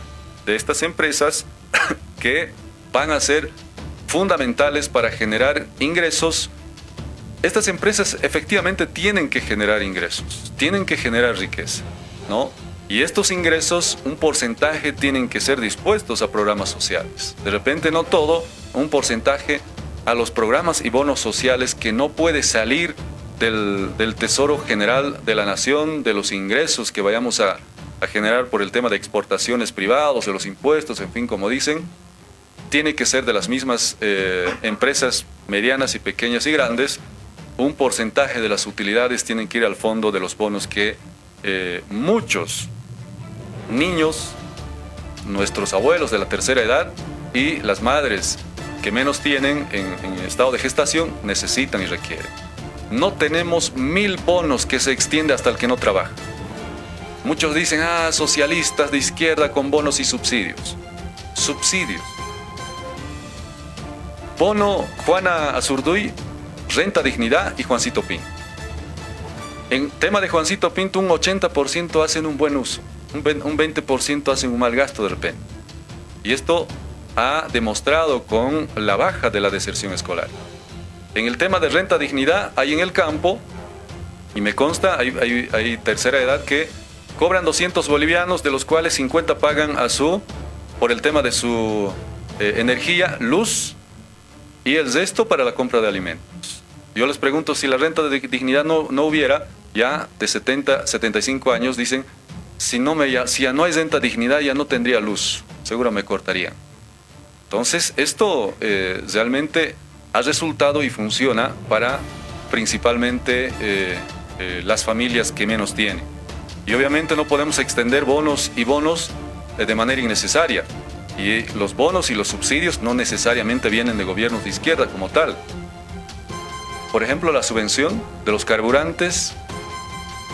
de estas empresas que van a ser fundamentales para generar ingresos. Estas empresas efectivamente tienen que generar ingresos, tienen que generar riqueza, ¿no? Y estos ingresos, un porcentaje tienen que ser dispuestos a programas sociales. De repente no todo, un porcentaje a los programas y bonos sociales que no puede salir del Tesoro General de la Nación, de los ingresos que vayamos a generar por el tema de exportaciones privados, de los impuestos, en fin, como dicen, tiene que ser de las mismas empresas medianas y pequeñas y grandes. Un porcentaje de las utilidades tienen que ir al fondo de los bonos que muchos niños, nuestros abuelos de la tercera edad y las madres que menos tienen en estado de gestación necesitan y requieren. No tenemos 1000 bonos que se extiende hasta el que no trabaja. Muchos dicen, socialistas de izquierda con bonos y subsidios. Subsidios. Bono Juana Azurduy, Renta Dignidad y Juancito Pinto. En tema de Juancito Pinto, un 80% hacen un buen uso, un 20% hacen un mal gasto de repente. Y esto ha demostrado con la baja de la deserción escolar. En el tema de Renta Dignidad, hay en el campo, y me consta, hay tercera edad que cobran 200 bolivianos, de los cuales 50 pagan por el tema de su energía, luz y el resto para la compra de alimentos. Yo les pregunto, si la renta de dignidad no hubiera, ya de 70, 75 años, dicen, si ya no hay renta de dignidad, ya no tendría luz, seguro me cortarían. Entonces, esto realmente ha resultado y funciona para principalmente las familias que menos tienen. Y obviamente no podemos extender bonos de manera innecesaria. Y los bonos y los subsidios no necesariamente vienen de gobiernos de izquierda como tal. Por ejemplo, la subvención de los carburantes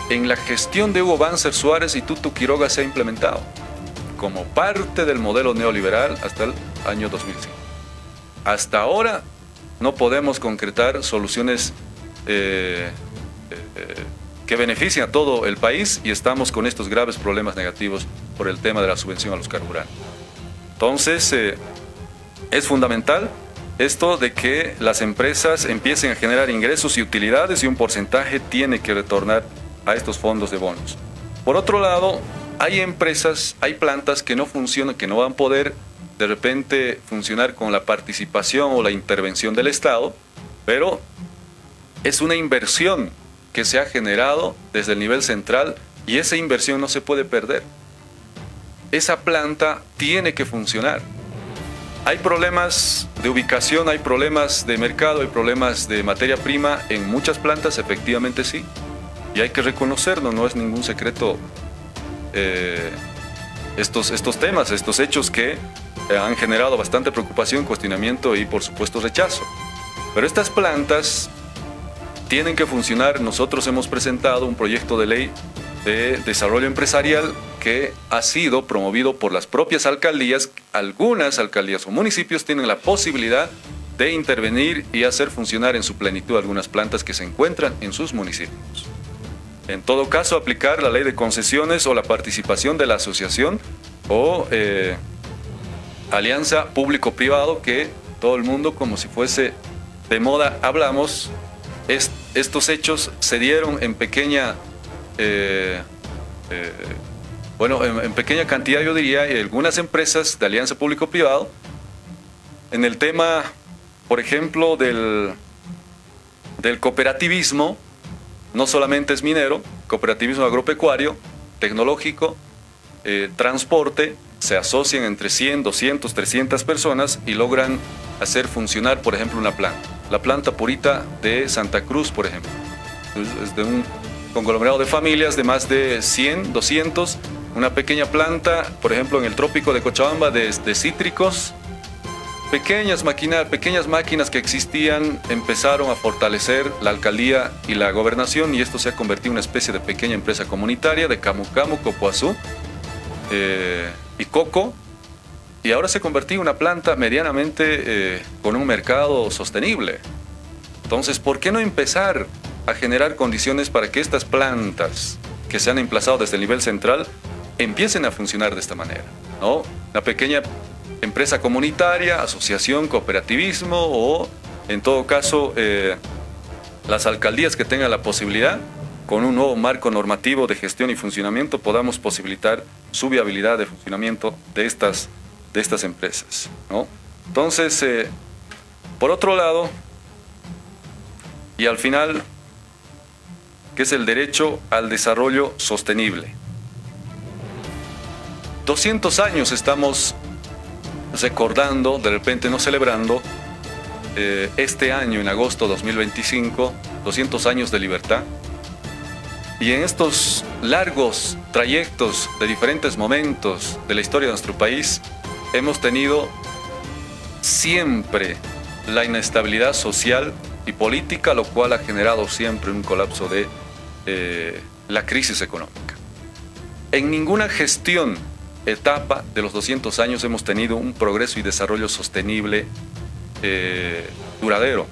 en la gestión de Hugo Banzer Suárez y Tuto Quiroga se ha implementado como parte del modelo neoliberal hasta el año 2005. Hasta ahora no podemos concretar soluciones que beneficien a todo el país y estamos con estos graves problemas negativos por el tema de la subvención a los carburantes. Entonces, es fundamental esto de que las empresas empiecen a generar ingresos y utilidades y un porcentaje tiene que retornar a estos fondos de bonos. Por otro lado, hay empresas, hay plantas que no funcionan, que no van a poder de repente funcionar con la participación o la intervención del Estado, pero es una inversión que se ha generado desde el nivel central y esa inversión no se puede perder. Esa planta tiene que funcionar. Hay problemas de ubicación, hay problemas de mercado, hay problemas de materia prima en muchas plantas, efectivamente sí, y hay que reconocerlo, no es ningún secreto estos temas, estos hechos que han generado bastante preocupación, cuestionamiento y por supuesto rechazo. Pero estas plantas tienen que funcionar. Nosotros hemos presentado un proyecto de ley de desarrollo empresarial que ha sido promovido por las propias alcaldías. Algunas alcaldías o municipios tienen la posibilidad de intervenir y hacer funcionar en su plenitud algunas plantas que se encuentran en sus municipios. En todo caso, aplicar la ley de concesiones o la participación de la asociación o alianza público-privado, que todo el mundo, como si fuese de moda, hablamos. Estos hechos se dieron en pequeña, en pequeña cantidad, yo diría, y algunas empresas de alianza público-privado, en el tema, por ejemplo, del cooperativismo. No solamente es minero, cooperativismo agropecuario, tecnológico, transporte, se asocian entre 100, 200, 300 personas y logran hacer funcionar, por ejemplo, una planta. La planta Purita de Santa Cruz, por ejemplo. Es de un conglomerado de familias de más de 100, 200. Una pequeña planta, por ejemplo, en el trópico de Cochabamba, de cítricos. Pequeñas máquinas que existían empezaron a fortalecer la alcaldía y la gobernación, y esto se ha convertido en una especie de pequeña empresa comunitaria de camu camu, copoazú y coco, y ahora se ha convertido en una planta medianamente con un mercado sostenible. Entonces, ¿por qué no empezar a generar condiciones para que estas plantas que se han emplazado desde el nivel central empiecen a funcionar de esta manera, ¿no? Una pequeña empresa comunitaria, asociación, cooperativismo o, en todo caso, las alcaldías que tengan la posibilidad, con un nuevo marco normativo de gestión y funcionamiento, podamos posibilitar su viabilidad de funcionamiento de estas empresas, ¿no? Entonces, por otro lado, y al final, que es el derecho al desarrollo sostenible. 200 años estamos recordando, de repente no celebrando, este año, en agosto de 2025, 200 años de libertad. Y en estos largos trayectos de diferentes momentos de la historia de nuestro país, hemos tenido siempre la inestabilidad social y política, lo cual ha generado siempre un colapso de la crisis económica. En ninguna etapa de los 200 años hemos tenido un progreso y desarrollo sostenible duradero.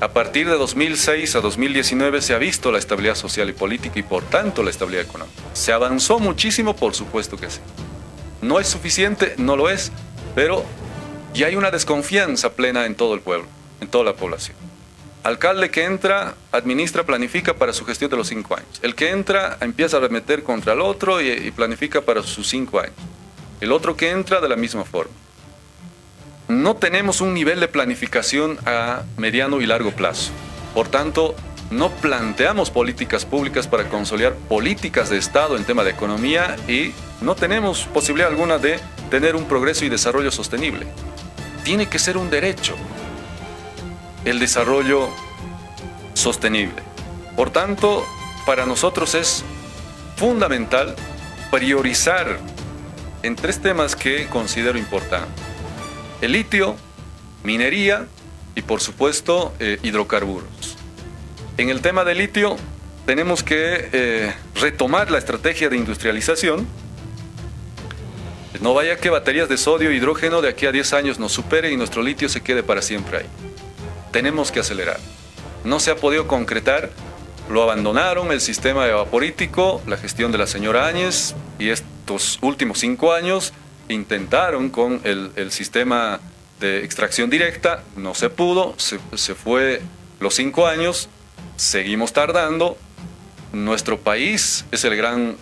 A partir de 2006 a 2019 se ha visto la estabilidad social y política y por tanto la estabilidad económica. ¿Se avanzó muchísimo? Por supuesto que sí. ¿No es suficiente? No lo es, pero ya hay una desconfianza plena en todo el pueblo, en toda la población. Alcalde que entra, administra, planifica para su gestión de los 5 años. El que entra empieza a remeter contra el otro y planifica para sus 5 años. El otro que entra de la misma forma. no tenemos un nivel de planificación a mediano y largo plazo. Por tanto, no planteamos políticas públicas para consolidar políticas de Estado en tema de economía y no tenemos posibilidad alguna de tener un progreso y desarrollo sostenible. Tiene que ser un derecho el desarrollo sostenible. Por tanto, para nosotros es fundamental priorizar en 3 temas que considero importantes: el litio, minería y, por supuesto, hidrocarburos. En el tema del litio tenemos que retomar la estrategia de industrialización. No vaya que baterías de sodio e hidrógeno de aquí a 10 años nos supere y nuestro litio se quede para siempre ahí. Tenemos que acelerar. No se ha podido concretar, lo abandonaron el sistema evaporítico, la gestión de la señora Áñez, y estos últimos 5 años intentaron con el sistema de extracción directa, no se pudo, se fue los 5 años, seguimos tardando. Nuestro país es el gran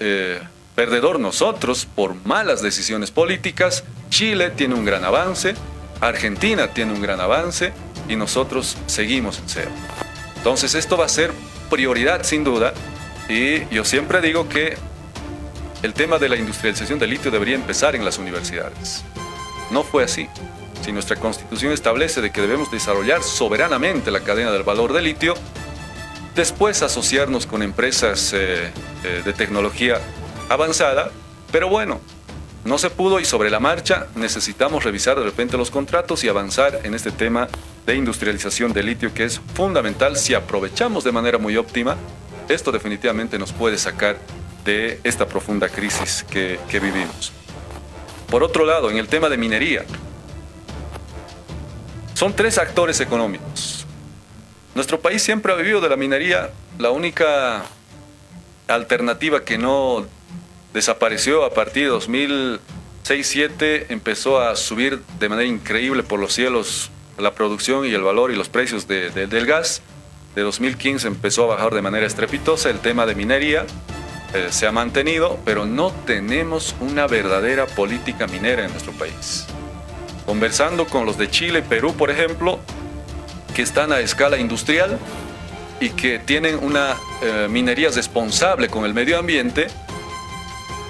perdedor, nosotros, por malas decisiones políticas. Chile tiene un gran avance, Argentina tiene un gran avance y nosotros seguimos en cero. Entonces esto va a ser prioridad sin duda, y yo siempre digo que el tema de la industrialización del litio debería empezar en las universidades. No fue así. Si nuestra Constitución establece de que debemos desarrollar soberanamente la cadena del valor del litio, después asociarnos con empresas de tecnología avanzada, pero bueno, no se pudo y sobre la marcha necesitamos revisar de repente los contratos y avanzar en este tema de industrialización del litio, que es fundamental. Si aprovechamos de manera muy óptima, esto definitivamente nos puede sacar de esta profunda crisis que vivimos. Por otro lado, en el tema de minería, son 3 actores económicos. Nuestro país siempre ha vivido de la minería. La única alternativa que no desapareció a partir de 2006-2007, empezó a subir de manera increíble por los cielos la producción y el valor y los precios del gas. De 2015 empezó a bajar de manera estrepitosa. El tema de minería se ha mantenido, pero no tenemos una verdadera política minera en nuestro país. Conversando con los de Chile, Perú, por ejemplo, que están a escala industrial y que tienen una minería responsable con el medio ambiente,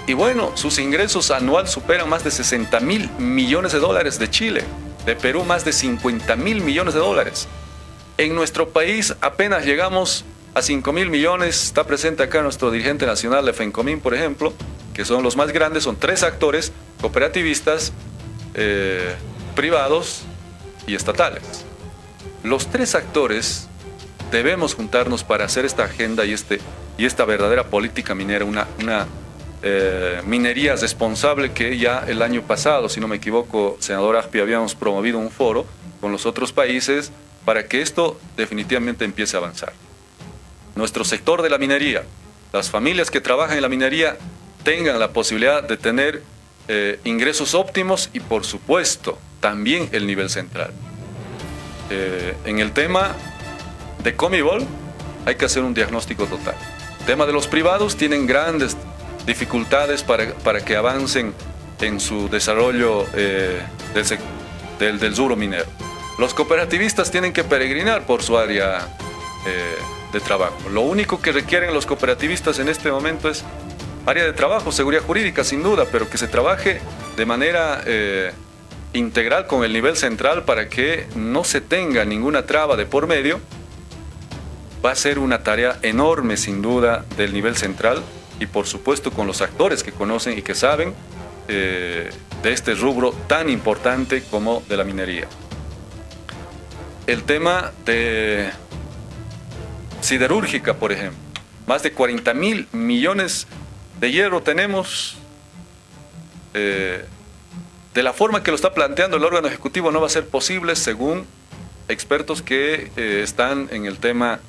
y bueno, sus ingresos anual superan más de 60.000 millones de dólares de Chile, de Perú más de 50.000 millones de dólares. En nuestro país apenas llegamos a 5.000 millones. Está presente acá nuestro dirigente nacional de FENCOMIN, por ejemplo, que son los más grandes, son 3 actores cooperativistas, privados y estatales. Los 3 actores debemos juntarnos para hacer esta agenda y esta verdadera política minera, una minería responsable, que ya el año pasado, si no me equivoco, senador Aspi, habíamos promovido un foro con los otros países para que esto definitivamente empiece a avanzar. Nuestro sector de la minería, las familias que trabajan en la minería tengan la posibilidad de tener ingresos óptimos y, por supuesto, también el nivel central. En el tema de Comibol hay que hacer un diagnóstico total. El tema de los privados tienen grandes dificultades para que avancen en su desarrollo del rubro minero. Los cooperativistas tienen que peregrinar por su área de trabajo. Lo único que requieren los cooperativistas en este momento es área de trabajo, seguridad jurídica, sin duda, pero que se trabaje de manera integral con el nivel central para que no se tenga ninguna traba de por medio. Va a ser una tarea enorme, sin duda, del nivel central, y por supuesto con los actores que conocen y que saben de este rubro tan importante como de la minería. El tema de siderúrgica, por ejemplo, más de 40.000 millones de hierro tenemos. De la forma que lo está planteando el órgano ejecutivo no va a ser posible, según expertos que están en el tema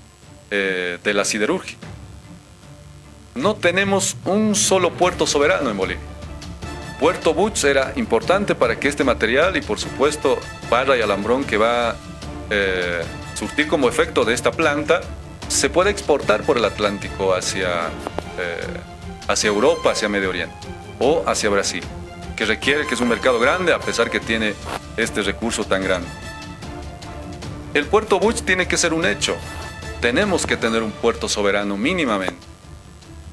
de la siderúrgica. No tenemos un solo puerto soberano en Bolivia. Puerto Buch era importante para que este material y, por supuesto, Parra y Alambrón, que va a surtir como efecto de esta planta, se pueda exportar por el Atlántico hacia Europa, hacia Medio Oriente o hacia Brasil. que requiere, que es un mercado grande, a pesar que tiene este recurso tan grande. El puerto Buch tiene que ser un hecho. Tenemos que tener un puerto soberano mínimamente.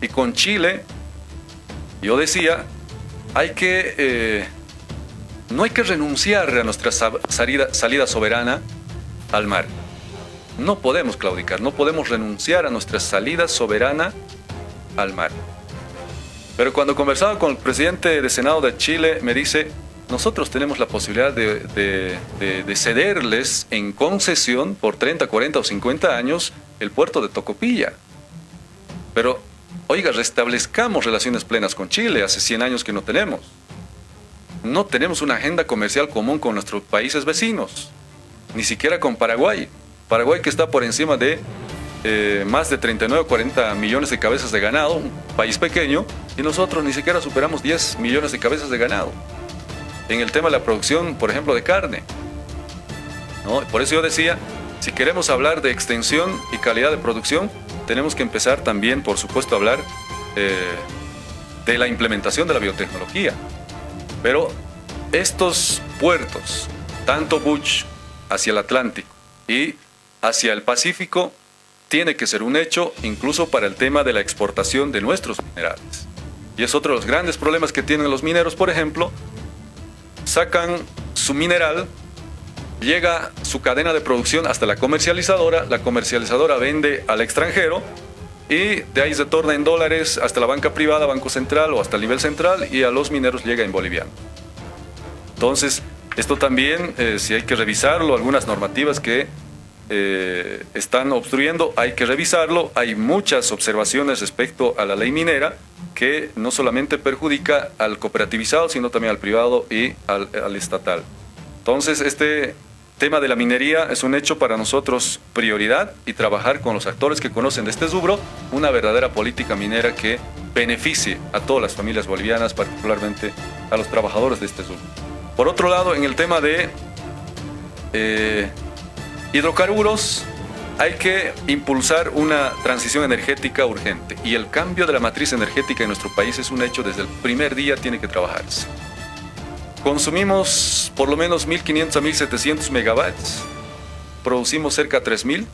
Y con Chile, yo decía, no hay que renunciar a nuestra salida soberana al mar. No podemos claudicar, no podemos renunciar a nuestra salida soberana al mar. Pero cuando conversaba con el presidente del Senado de Chile, me dice, nosotros tenemos la posibilidad de cederles en concesión por 30, 40 o 50 años el puerto de Tocopilla. Pero, oiga, restablezcamos relaciones plenas con Chile, hace 100 años que no tenemos. No tenemos una agenda comercial común con nuestros países vecinos, ni siquiera con Paraguay. Paraguay, que está por encima de más de 39 o 40 millones de cabezas de ganado, un país pequeño, y nosotros ni siquiera superamos 10 millones de cabezas de ganado. En el tema de la producción, por ejemplo, de carne, ¿no? Por eso yo decía, si queremos hablar de extensión y calidad de producción, tenemos que empezar también, por supuesto, a hablar de la implementación de la biotecnología. Pero estos puertos, tanto Buch hacia el Atlántico y hacia el Pacífico, tiene que ser un hecho incluso para el tema de la exportación de nuestros minerales. Y es otro de los grandes problemas que tienen los mineros, por ejemplo. Sacan su mineral, llega su cadena de producción hasta la comercializadora vende al extranjero y de ahí se torna en dólares hasta la banca privada, Banco Central o hasta el nivel central, y a los mineros llega en boliviano. Entonces, esto también, si hay que revisarlo, algunas normativas que están obstruyendo, hay que revisarlo. Hay muchas observaciones respecto a la ley minera que no solamente perjudica al cooperativizado, sino también al privado y al estatal. Entonces, este tema de la minería es un hecho para nosotros prioridad, y trabajar con los actores que conocen de este rubro una verdadera política minera que beneficie a todas las familias bolivianas, particularmente a los trabajadores de este rubro. Por otro lado, en el tema de hidrocarburos, hay que impulsar una transición energética urgente, y el cambio de la matriz energética en nuestro país es un hecho. Desde el primer día tiene que trabajarse. Consumimos por lo menos 1.500 a 1.700 megawatts, producimos cerca de 3.000.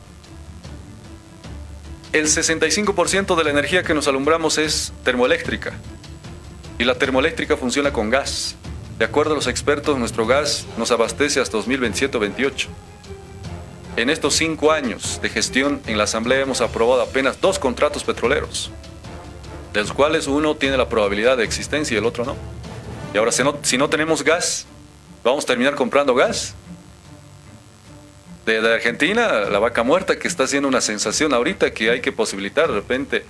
El 65% de la energía que nos alumbramos es termoeléctrica, y la termoeléctrica funciona con gas. De acuerdo a los expertos, nuestro gas nos abastece hasta 2027 o 2028. En estos 5 años de gestión en la Asamblea hemos aprobado apenas 2 contratos petroleros, de los cuales uno tiene la probabilidad de existencia y el otro no. Y ahora, si no tenemos gas, vamos a terminar comprando gas de Argentina, la vaca muerta, que está haciendo una sensación ahorita, que hay que posibilitar de repente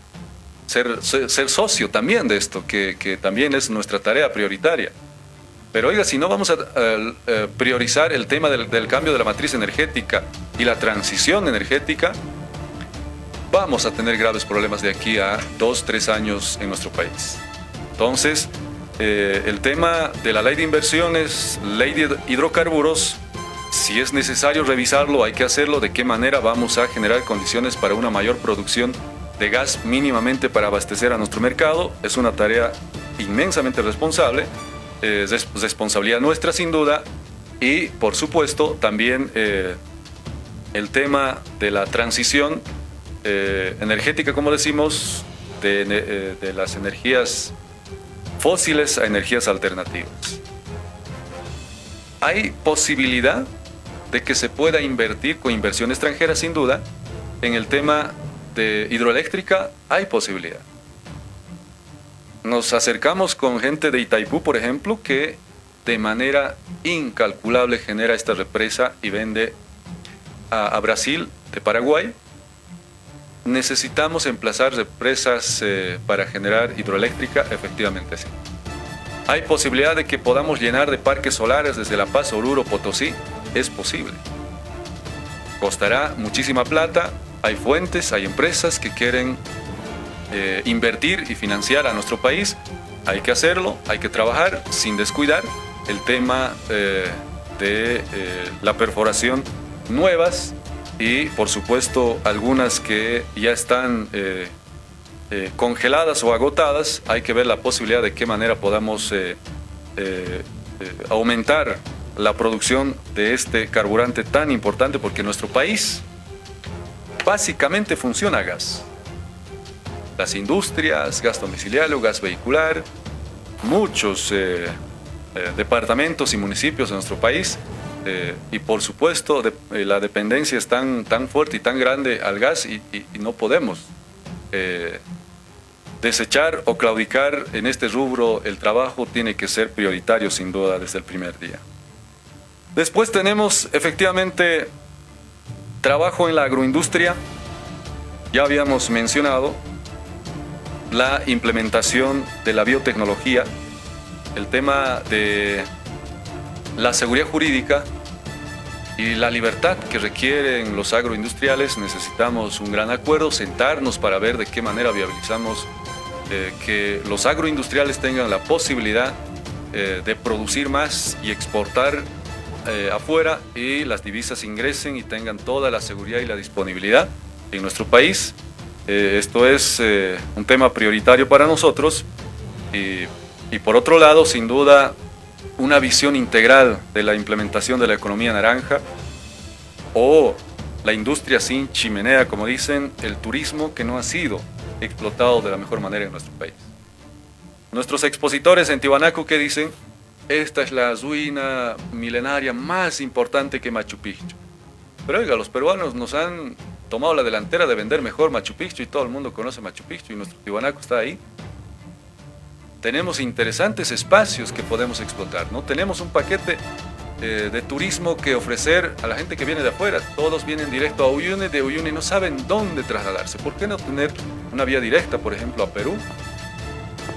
ser socio también de esto, que también es nuestra tarea prioritaria. Pero oiga, si no vamos a priorizar el tema del cambio de la matriz energética y la transición energética, vamos a tener graves problemas de aquí a 2, 3 años en nuestro país. Entonces, el tema de la ley de inversiones, ley de hidrocarburos, si es necesario revisarlo, hay que hacerlo. De qué manera vamos a generar condiciones para una mayor producción de gas mínimamente para abastecer a nuestro mercado. Es una tarea inmensamente responsable. Es responsabilidad nuestra, sin duda. Y por supuesto también el tema de la transición energética, como decimos, de las energías fósiles a energías alternativas. Hay posibilidad de que se pueda invertir con inversión extranjera, sin duda. En el tema de hidroeléctrica hay posibilidad. Nos acercamos con gente de Itaipú, por ejemplo, que de manera incalculable genera esta represa y vende a Brasil de Paraguay. ¿Necesitamos emplazar represas para generar hidroeléctrica? Efectivamente sí. ¿Hay posibilidad de que podamos llenar de parques solares desde La Paz, Oruro, Potosí? Es posible. Costará muchísima plata. Hay fuentes, hay empresas que quieren invertir y financiar a nuestro país. Hay que hacerlo, hay que trabajar sin descuidar el tema de la perforación nuevas, y por supuesto algunas que ya están congeladas o agotadas. Hay que ver la posibilidad de qué manera podamos aumentar la producción de este carburante tan importante, porque nuestro país básicamente funciona a gas. Las industrias, gas domiciliario, gas vehicular, muchos departamentos y municipios de nuestro país, y por supuesto la dependencia es tan fuerte y tan grande al gas y no podemos desechar o claudicar en este rubro. El trabajo tiene que ser prioritario sin duda desde el primer día. Después tenemos efectivamente trabajo en la agroindustria. Ya habíamos mencionado la implementación de la biotecnología, el tema de la seguridad jurídica y la libertad que requieren los agroindustriales. Necesitamos un gran acuerdo, sentarnos para ver de qué manera viabilizamos que los agroindustriales tengan la posibilidad de producir más y exportar afuera, y las divisas ingresen y tengan toda la seguridad y la disponibilidad en nuestro país. Esto es un tema prioritario para nosotros, y por otro lado, sin duda, una visión integral de la implementación de la economía naranja, o la industria sin chimenea, como dicen, el turismo que no ha sido explotado de la mejor manera en nuestro país. Nuestros expositores en Tiwanaku, ¿qué dicen? Esta es la ruina milenaria más importante que Machu Picchu. Pero oiga, los peruanos nos han tomado la delantera de vender mejor Machu Picchu, y todo el mundo conoce Machu Picchu, y nuestro Tiwanaku está ahí. Tenemos interesantes espacios que podemos explotar, ¿no? Tenemos un paquete de turismo que ofrecer a la gente que viene de afuera. Todos vienen directo a Uyuni, de Uyuni no saben dónde trasladarse. ¿Por qué no tener una vía directa, por ejemplo, a Perú?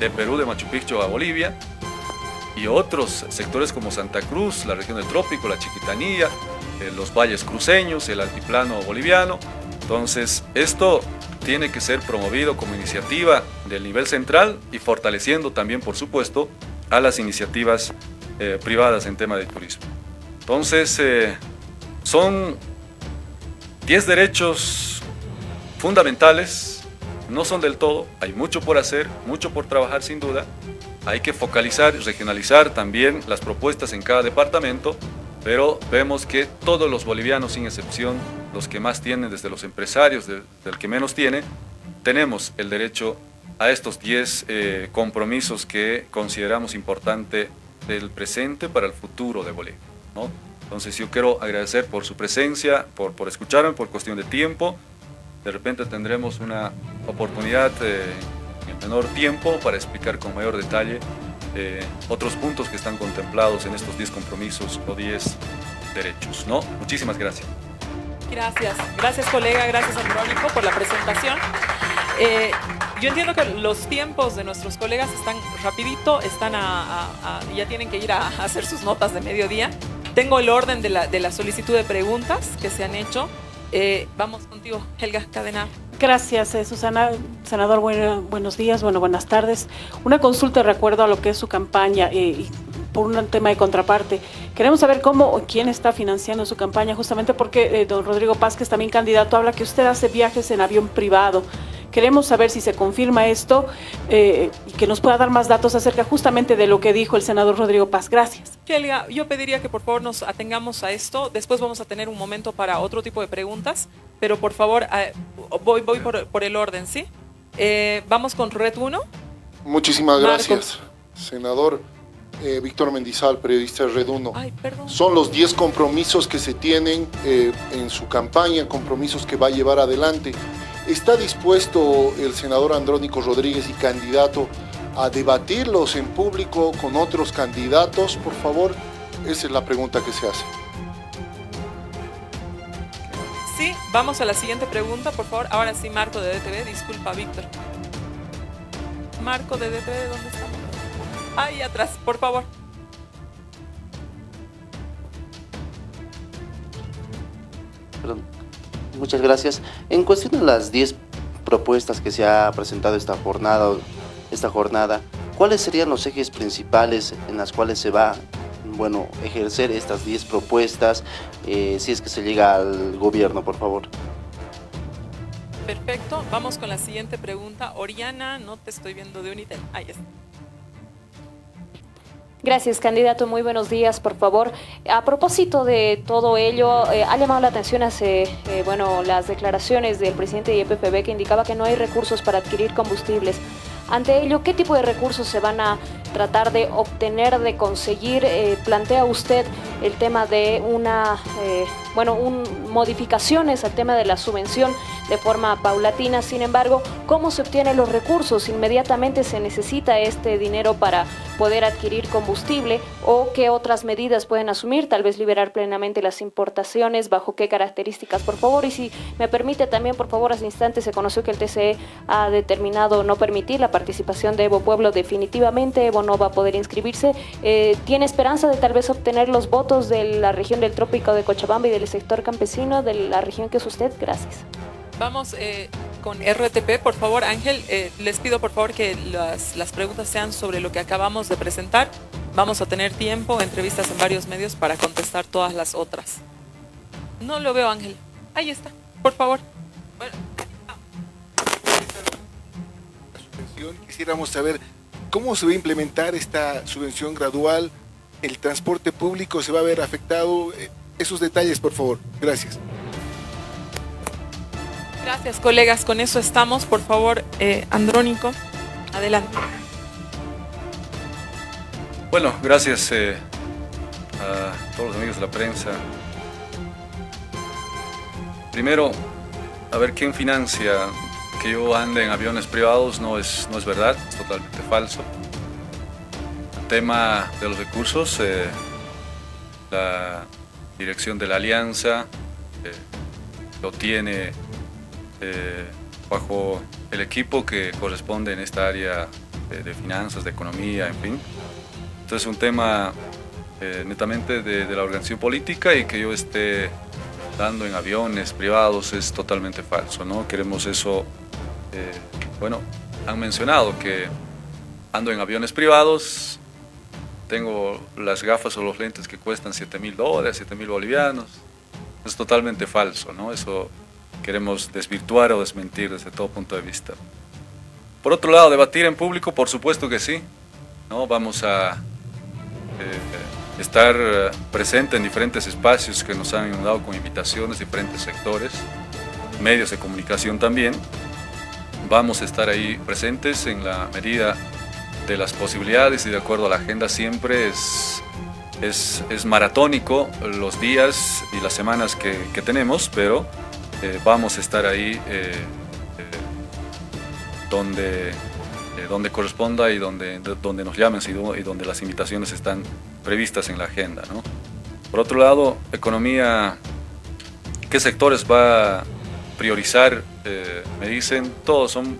De Perú, de Machu Picchu a Bolivia, y otros sectores como Santa Cruz, la región del Trópico, la Chiquitanía, los valles cruceños, el altiplano boliviano. Entonces, esto tiene que ser promovido como iniciativa del nivel central, y fortaleciendo también, por supuesto, a las iniciativas privadas en tema de turismo. Entonces, son 10 derechos fundamentales, no son del todo, hay mucho por hacer, mucho por trabajar sin duda. Hay que focalizar y regionalizar también las propuestas en cada departamento, pero vemos que todos los bolivianos, sin excepción, los que más tienen, desde los empresarios, del que menos tiene, tenemos el derecho a estos 10 compromisos que consideramos importante del presente para el futuro de Bolivia, ¿no? Entonces yo quiero agradecer por su presencia, por escucharme, por cuestión de tiempo. De repente tendremos una oportunidad en menor tiempo para explicar con mayor detalle otros puntos que están contemplados en estos 10 compromisos o 10 derechos, ¿no? Muchísimas gracias. Gracias colega, gracias Andrónico por la presentación. Yo entiendo que los tiempos de nuestros colegas están rapidito, ya tienen que ir a hacer sus notas de mediodía. Tengo el orden de la solicitud de preguntas que se han hecho. Vamos contigo, Helga Cadena. Gracias, Susana. Senador, buenos días, buenas tardes. Una consulta de recuerdo a lo que es su campaña y por un tema de contraparte. Queremos saber quién está financiando su campaña, justamente porque don Rodrigo Paz, que es también candidato, habla que usted hace viajes en avión privado. Queremos saber si se confirma esto y que nos pueda dar más datos acerca justamente de lo que dijo el senador Rodrigo Paz. Gracias. Helga, yo pediría que por favor nos atengamos a esto. Después vamos a tener un momento para otro tipo de preguntas, pero por favor, voy por el orden, ¿sí? Vamos con Red 1. Muchísimas gracias, Marcos. senador. Víctor Mendizal, periodista de Red 1. Ay, perdón. Son los 10 compromisos que se tienen en su campaña, compromisos que va a llevar adelante. ¿Está dispuesto el senador Andrónico Rodríguez y candidato a debatirlos en público con otros candidatos? Por favor, esa es la pregunta que se hace. Sí, vamos a la siguiente pregunta, por favor. Ahora sí, Marco de DTV. Disculpa, Víctor. Marco de DTV, ¿dónde está? Ahí atrás, por favor. Perdón. Muchas gracias. En cuestión de las 10 propuestas que se ha presentado esta jornada, ¿cuáles serían los ejes principales en las cuales se va ejercer estas 10 propuestas, si es que se llega al gobierno, por favor? Perfecto, vamos con la siguiente pregunta. Oriana, no te estoy viendo de Unitel. Ahí está. Gracias, candidato. Muy buenos días, por favor. A propósito de todo ello, ha llamado la atención las declaraciones del presidente de YPFB que indicaba que no hay recursos para adquirir combustibles. Ante ello, ¿qué tipo de recursos se van a tratar de obtener, de conseguir? ¿Plantea usted el tema de modificaciones al tema de la subvención de forma paulatina? Sin embargo, ¿cómo se obtienen los recursos? ¿Inmediatamente se necesita este dinero para poder adquirir combustible? ¿O qué otras medidas pueden asumir? Tal vez liberar plenamente las importaciones. ¿Bajo qué características, por favor? Y si me permite también, por favor, hace instantes se conoció que el TCE ha determinado no permitir la participación de Evo Pueblo definitivamente. Evo no va a poder inscribirse. ¿Tiene esperanza de tal vez obtener los votos de la región del Trópico de Cochabamba y del sector campesino de la región que es usted? Gracias. Vamos con RTP, por favor. Ángel, les pido por favor que las preguntas sean sobre lo que acabamos de presentar. Vamos a tener tiempo, entrevistas en varios medios para contestar todas las otras. No lo veo, Ángel. Ahí está, por favor. Bueno. La subvención, quisiéramos saber cómo se va a implementar esta subvención gradual. ¿El transporte público se va a ver afectado? Esos detalles, por favor. Gracias. Gracias, colegas. Con eso estamos. Por favor, Andrónico, adelante. Bueno, gracias a todos los amigos de la prensa. Primero, a ver, ¿quién financia que yo ande en aviones privados? No es verdad, es totalmente falso. El tema de los recursos, la dirección de la alianza lo tiene bajo el equipo que corresponde en esta área de finanzas, de economía, en fin. Entonces es un tema netamente de la organización política, y que yo esté dando en aviones privados es totalmente falso, ¿no? Queremos eso, han mencionado que ando en aviones privados, tengo las gafas o los lentes que cuestan $7.000, $7.000 bolivianos. Es totalmente falso, ¿no? Eso queremos desvirtuar o desmentir desde todo punto de vista. Por otro lado, debatir en público, por supuesto que sí, ¿no? Vamos a estar presente en diferentes espacios que nos han inundado con invitaciones, diferentes sectores, medios de comunicación también. Vamos a estar ahí presentes en la medida de las posibilidades y de acuerdo a la agenda. Siempre es maratónico los días y las semanas que tenemos, pero vamos a estar ahí donde corresponda y donde nos llamen y donde las invitaciones están previstas en la agenda, ¿no? Por otro lado, economía, ¿qué sectores va a priorizar? Me dicen, todos son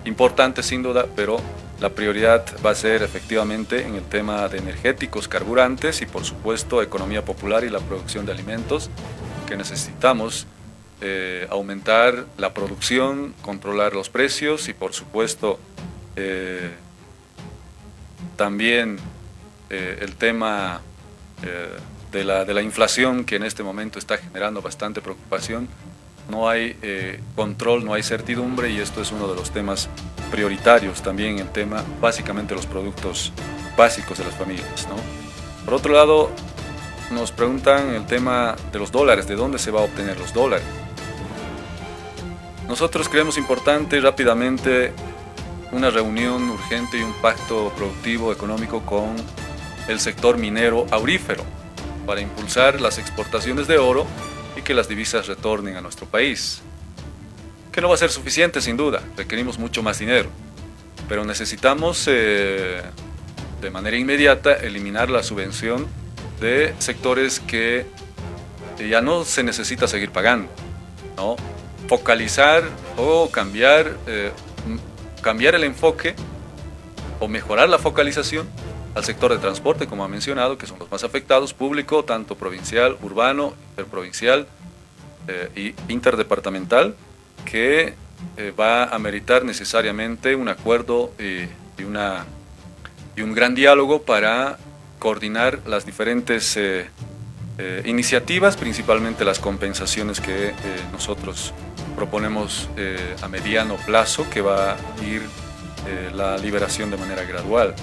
importantes sin duda, pero la prioridad va a ser efectivamente en el tema de energéticos, carburantes y por supuesto economía popular y la producción de alimentos, que necesitamos aumentar la producción, controlar los precios y por supuesto también el tema de la inflación, que en este momento está generando bastante preocupación. No hay control, no hay certidumbre, y esto es uno de los temas prioritarios también, el tema básicamente los productos básicos de las familias, ¿no? Por otro lado, nos preguntan el tema de los dólares, ¿de dónde se va a obtener los dólares? Nosotros creemos importante rápidamente una reunión urgente y un pacto productivo económico con el sector minero aurífero para impulsar las exportaciones de oro y que las divisas retornen a nuestro país. Que no va a ser suficiente sin duda, requerimos mucho más dinero, pero necesitamos de manera inmediata eliminar la subvención de sectores que ya no se necesita seguir pagando, ¿no? Focalizar o cambiar el enfoque o mejorar la focalización al sector de transporte, como ha mencionado, que son los más afectados, público, tanto provincial, urbano, interprovincial y interdepartamental, que va a meritar necesariamente un acuerdo y un gran diálogo para coordinar las diferentes iniciativas, principalmente las compensaciones que nosotros proponemos a mediano plazo, que va a ir la liberación de manera gradual.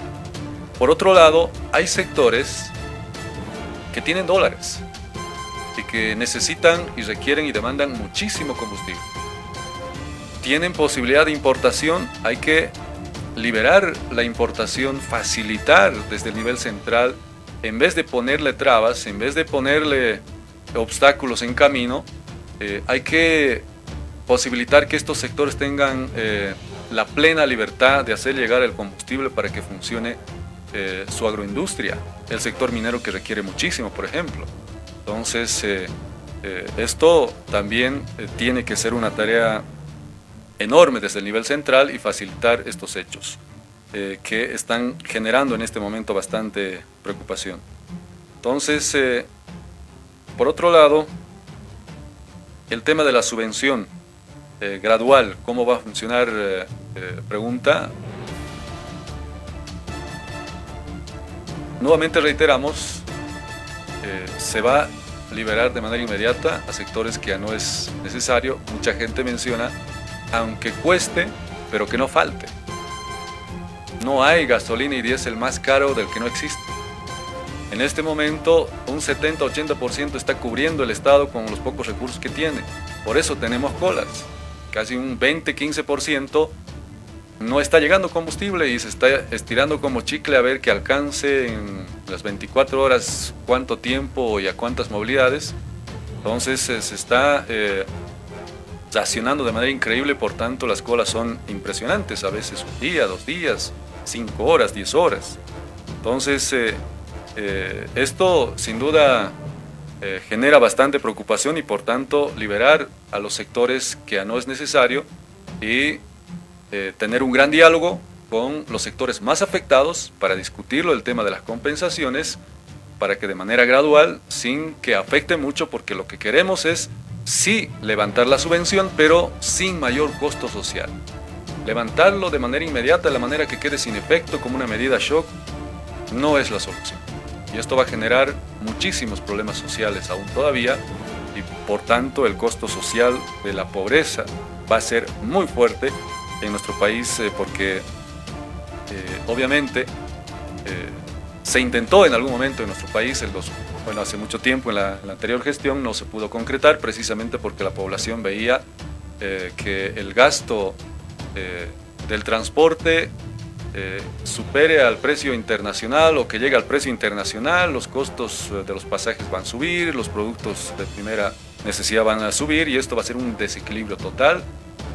por otro lado, hay sectores que tienen dólares y que necesitan y requieren y demandan muchísimo combustible. Tienen posibilidad de importación, hay que liberar la importación, facilitar desde el nivel central, en vez de ponerle trabas, en vez de ponerle obstáculos en camino, hay que posibilitar que estos sectores tengan la plena libertad de hacer llegar el combustible para que funcione su agroindustria, el sector minero que requiere muchísimo, por ejemplo. Entonces, esto también tiene que ser una tarea enorme desde el nivel central y facilitar estos hechos que están generando en este momento bastante preocupación. Entonces, por otro lado, el tema de la subvención gradual, ¿cómo va a funcionar? Pregunta. Nuevamente reiteramos, se va a liberar de manera inmediata a sectores que ya no es necesario. Mucha gente menciona, aunque cueste, pero que no falte. No hay gasolina y diésel más caro del que no existe. En este momento, un 70-80% está cubriendo el Estado con los pocos recursos que tiene. Por eso tenemos colas. Casi un 20-15% no está llegando combustible y se está estirando como chicle a ver que alcance en las 24 horas cuánto tiempo y a cuántas movilidades. Entonces se está racionando de manera increíble, por tanto las colas son impresionantes, a veces un día, 2 días, 5 horas, 10 horas. Entonces esto sin duda genera bastante preocupación y por tanto liberar a los sectores que ya no es necesario y tener un gran diálogo con los sectores más afectados para discutirlo, el tema de las compensaciones, para que de manera gradual, sin que afecte mucho, porque lo que queremos es sí levantar la subvención, pero sin mayor costo social. Levantarlo de manera inmediata, de la manera que quede sin efecto, como una medida shock, no es la solución. Y esto va a generar muchísimos problemas sociales aún todavía, y por tanto el costo social de la pobreza va a ser muy fuerte en nuestro país, porque obviamente se intentó en algún momento en nuestro país, hace mucho tiempo en la anterior gestión no se pudo concretar, precisamente porque la población veía que el gasto del transporte supere al precio internacional o que llegue al precio internacional, los costos de los pasajes van a subir, los productos de primera necesidad van a subir y esto va a ser un desequilibrio total.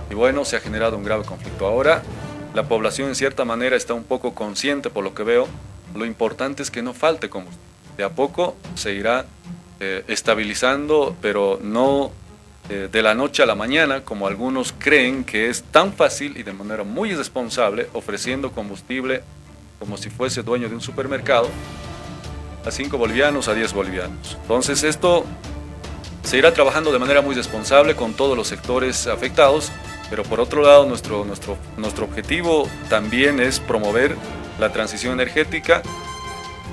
Y bueno, se ha generado un grave conflicto. Ahora la población en cierta manera está un poco consciente, por lo que veo. Lo importante es que no falte combustible. De a poco se irá estabilizando, pero no de la noche a la mañana, como algunos creen que es tan fácil y de manera muy irresponsable, ofreciendo combustible como si fuese dueño de un supermercado, a 5 bolivianos, a 10 bolivianos. Entonces esto se irá trabajando de manera muy responsable con todos los sectores afectados, pero por otro lado nuestro objetivo también es promover la transición energética.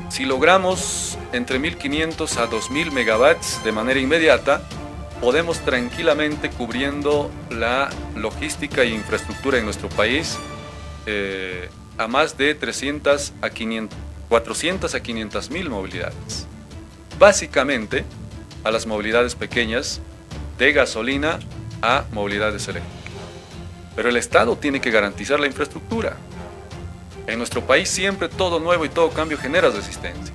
Si logramos entre 1.500 a 2.000 megawatts de manera inmediata, podemos tranquilamente cubriendo la logística e infraestructura en nuestro país a más de 400 a 500.000 movilidades. Básicamente a las movilidades pequeñas, de gasolina a movilidades eléctricas. Pero el Estado tiene que garantizar la infraestructura. En nuestro país siempre todo nuevo y todo cambio genera resistencia.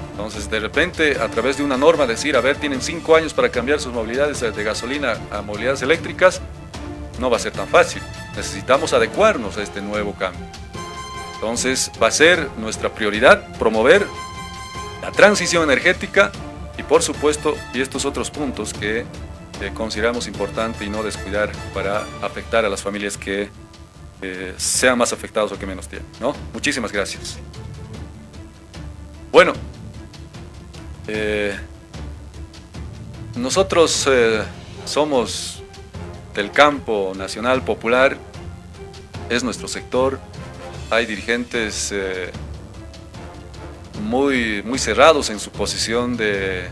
Entonces, de repente, a través de una norma decir, a ver, tienen 5 años para cambiar sus movilidades de gasolina a movilidades eléctricas, no va a ser tan fácil. Necesitamos adecuarnos a este nuevo cambio. Entonces, va a ser nuestra prioridad promover la transición energética y, por supuesto, y estos otros puntos que consideramos importante y no descuidar para afectar a las familias que sean más afectados o que menos tienen, ¿no? Muchísimas gracias. Bueno, nosotros somos del campo nacional popular, es nuestro sector, hay dirigentes muy cerrados en su posición de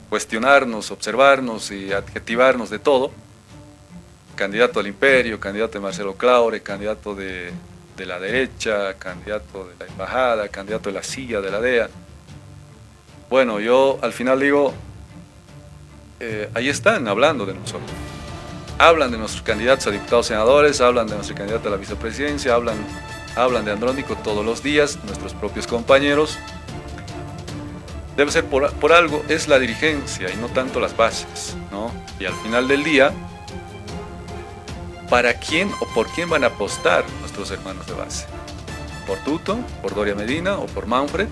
cuestionarnos, observarnos y adjetivarnos de todo. Candidato al imperio, candidato de Marcelo Claure, candidato de de la derecha, candidato de la embajada, candidato de la silla, de la DEA. Bueno, yo al final digo, ahí están hablando de nosotros. Hablan de nuestros candidatos a diputados senadores, hablan de nuestro candidato a la vicepresidencia, hablan de Andrónico todos los días, nuestros propios compañeros. Debe ser por algo, es la dirigencia y no tanto las bases, ¿no? Y al final del día, ¿para quién o por quién van a apostar nuestros hermanos de base? ¿Por Tuto, por Doria Medina o por Manfred?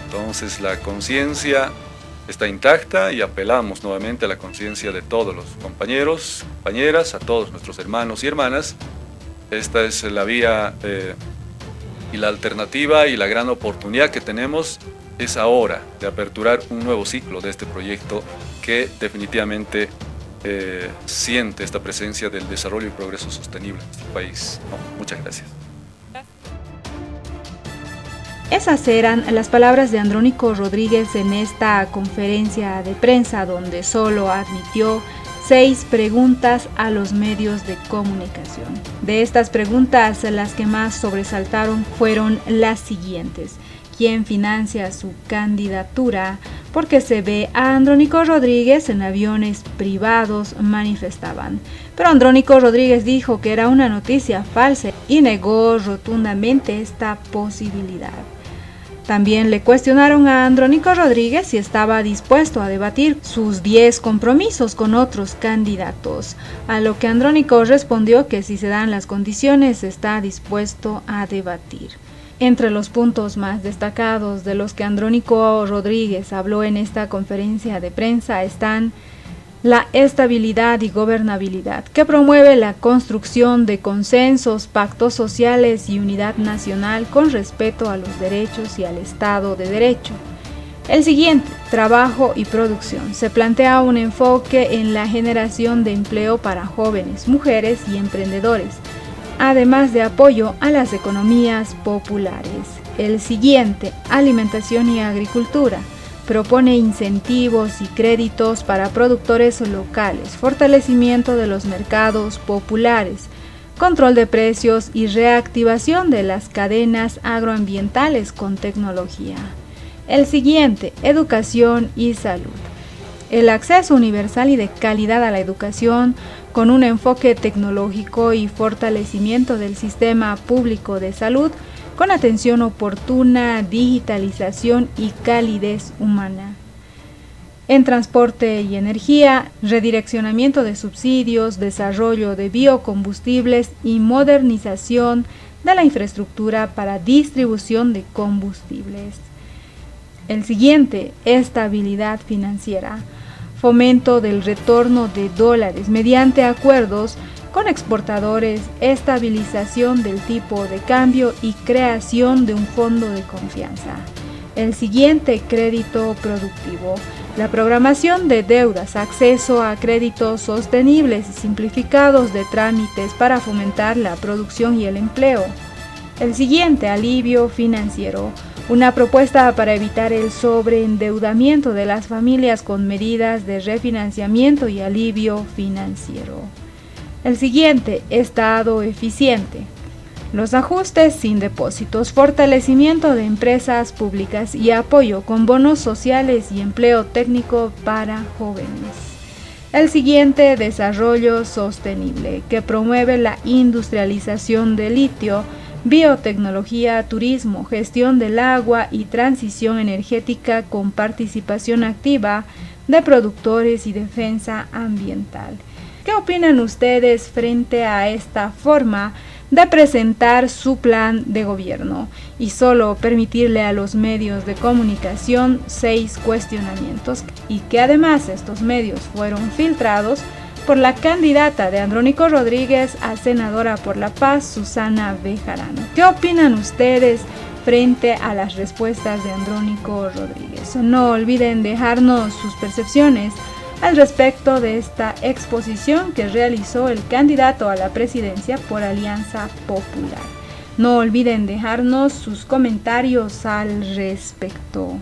Entonces la conciencia está intacta y apelamos nuevamente a la conciencia de todos los compañeros, compañeras, a todos nuestros hermanos y hermanas. Esta es la vía y la alternativa y la gran oportunidad que tenemos es ahora de aperturar un nuevo ciclo de este proyecto que definitivamente siente esta presencia del desarrollo y progreso sostenible en nuestro país. Muchas gracias. Esas eran las palabras de Andrónico Rodríguez en esta conferencia de prensa donde solo admitió 6 preguntas a los medios de comunicación. De estas preguntas, las que más sobresaltaron fueron las siguientes. ¿Quién financia su candidatura? Porque se ve a Andrónico Rodríguez en aviones privados, manifestaban. Pero Andrónico Rodríguez dijo que era una noticia falsa y negó rotundamente esta posibilidad. También le cuestionaron a Andrónico Rodríguez si estaba dispuesto a debatir sus 10 compromisos con otros candidatos, a lo que Andrónico respondió que si se dan las condiciones está dispuesto a debatir. Entre los puntos más destacados de los que Andrónico Rodríguez habló en esta conferencia de prensa están la estabilidad y gobernabilidad, que promueve la construcción de consensos, pactos sociales y unidad nacional con respeto a los derechos y al Estado de Derecho. El siguiente, trabajo y producción. Se plantea un enfoque en la generación de empleo para jóvenes, mujeres y emprendedores, además de apoyo a las economías populares. El siguiente, alimentación y agricultura. Propone incentivos y créditos para productores locales, fortalecimiento de los mercados populares, control de precios y reactivación de las cadenas agroambientales con tecnología. El siguiente, educación y salud. El acceso universal y de calidad a la educación con un enfoque tecnológico y fortalecimiento del sistema público de salud con atención oportuna, digitalización y calidez humana. En transporte y energía, redireccionamiento de subsidios, desarrollo de biocombustibles y modernización de la infraestructura para distribución de combustibles. El siguiente, estabilidad financiera. Fomento del retorno de dólares mediante acuerdos con exportadores, estabilización del tipo de cambio y creación de un fondo de confianza. El siguiente, crédito productivo. La programación de deudas, acceso a créditos sostenibles y simplificados de trámites para fomentar la producción y el empleo. El siguiente, alivio financiero. Una propuesta para evitar el sobreendeudamiento de las familias con medidas de refinanciamiento y alivio financiero. El siguiente, Estado eficiente. Los ajustes sin depósitos, fortalecimiento de empresas públicas y apoyo con bonos sociales y empleo técnico para jóvenes. El siguiente, desarrollo sostenible, que promueve la industrialización del litio, biotecnología, turismo, gestión del agua y transición energética con participación activa de productores y defensa ambiental. ¿Qué opinan ustedes frente a esta forma de presentar su plan de gobierno y solo permitirle a los medios de comunicación 6 cuestionamientos y que además estos medios fueron filtrados por la candidata de Andrónico Rodríguez a senadora por La Paz, Susana Bejarano? ¿Qué opinan ustedes frente a las respuestas de Andrónico Rodríguez? No olviden dejarnos sus percepciones al respecto de esta exposición que realizó el candidato a la presidencia por Alianza Popular. No olviden dejarnos sus comentarios al respecto.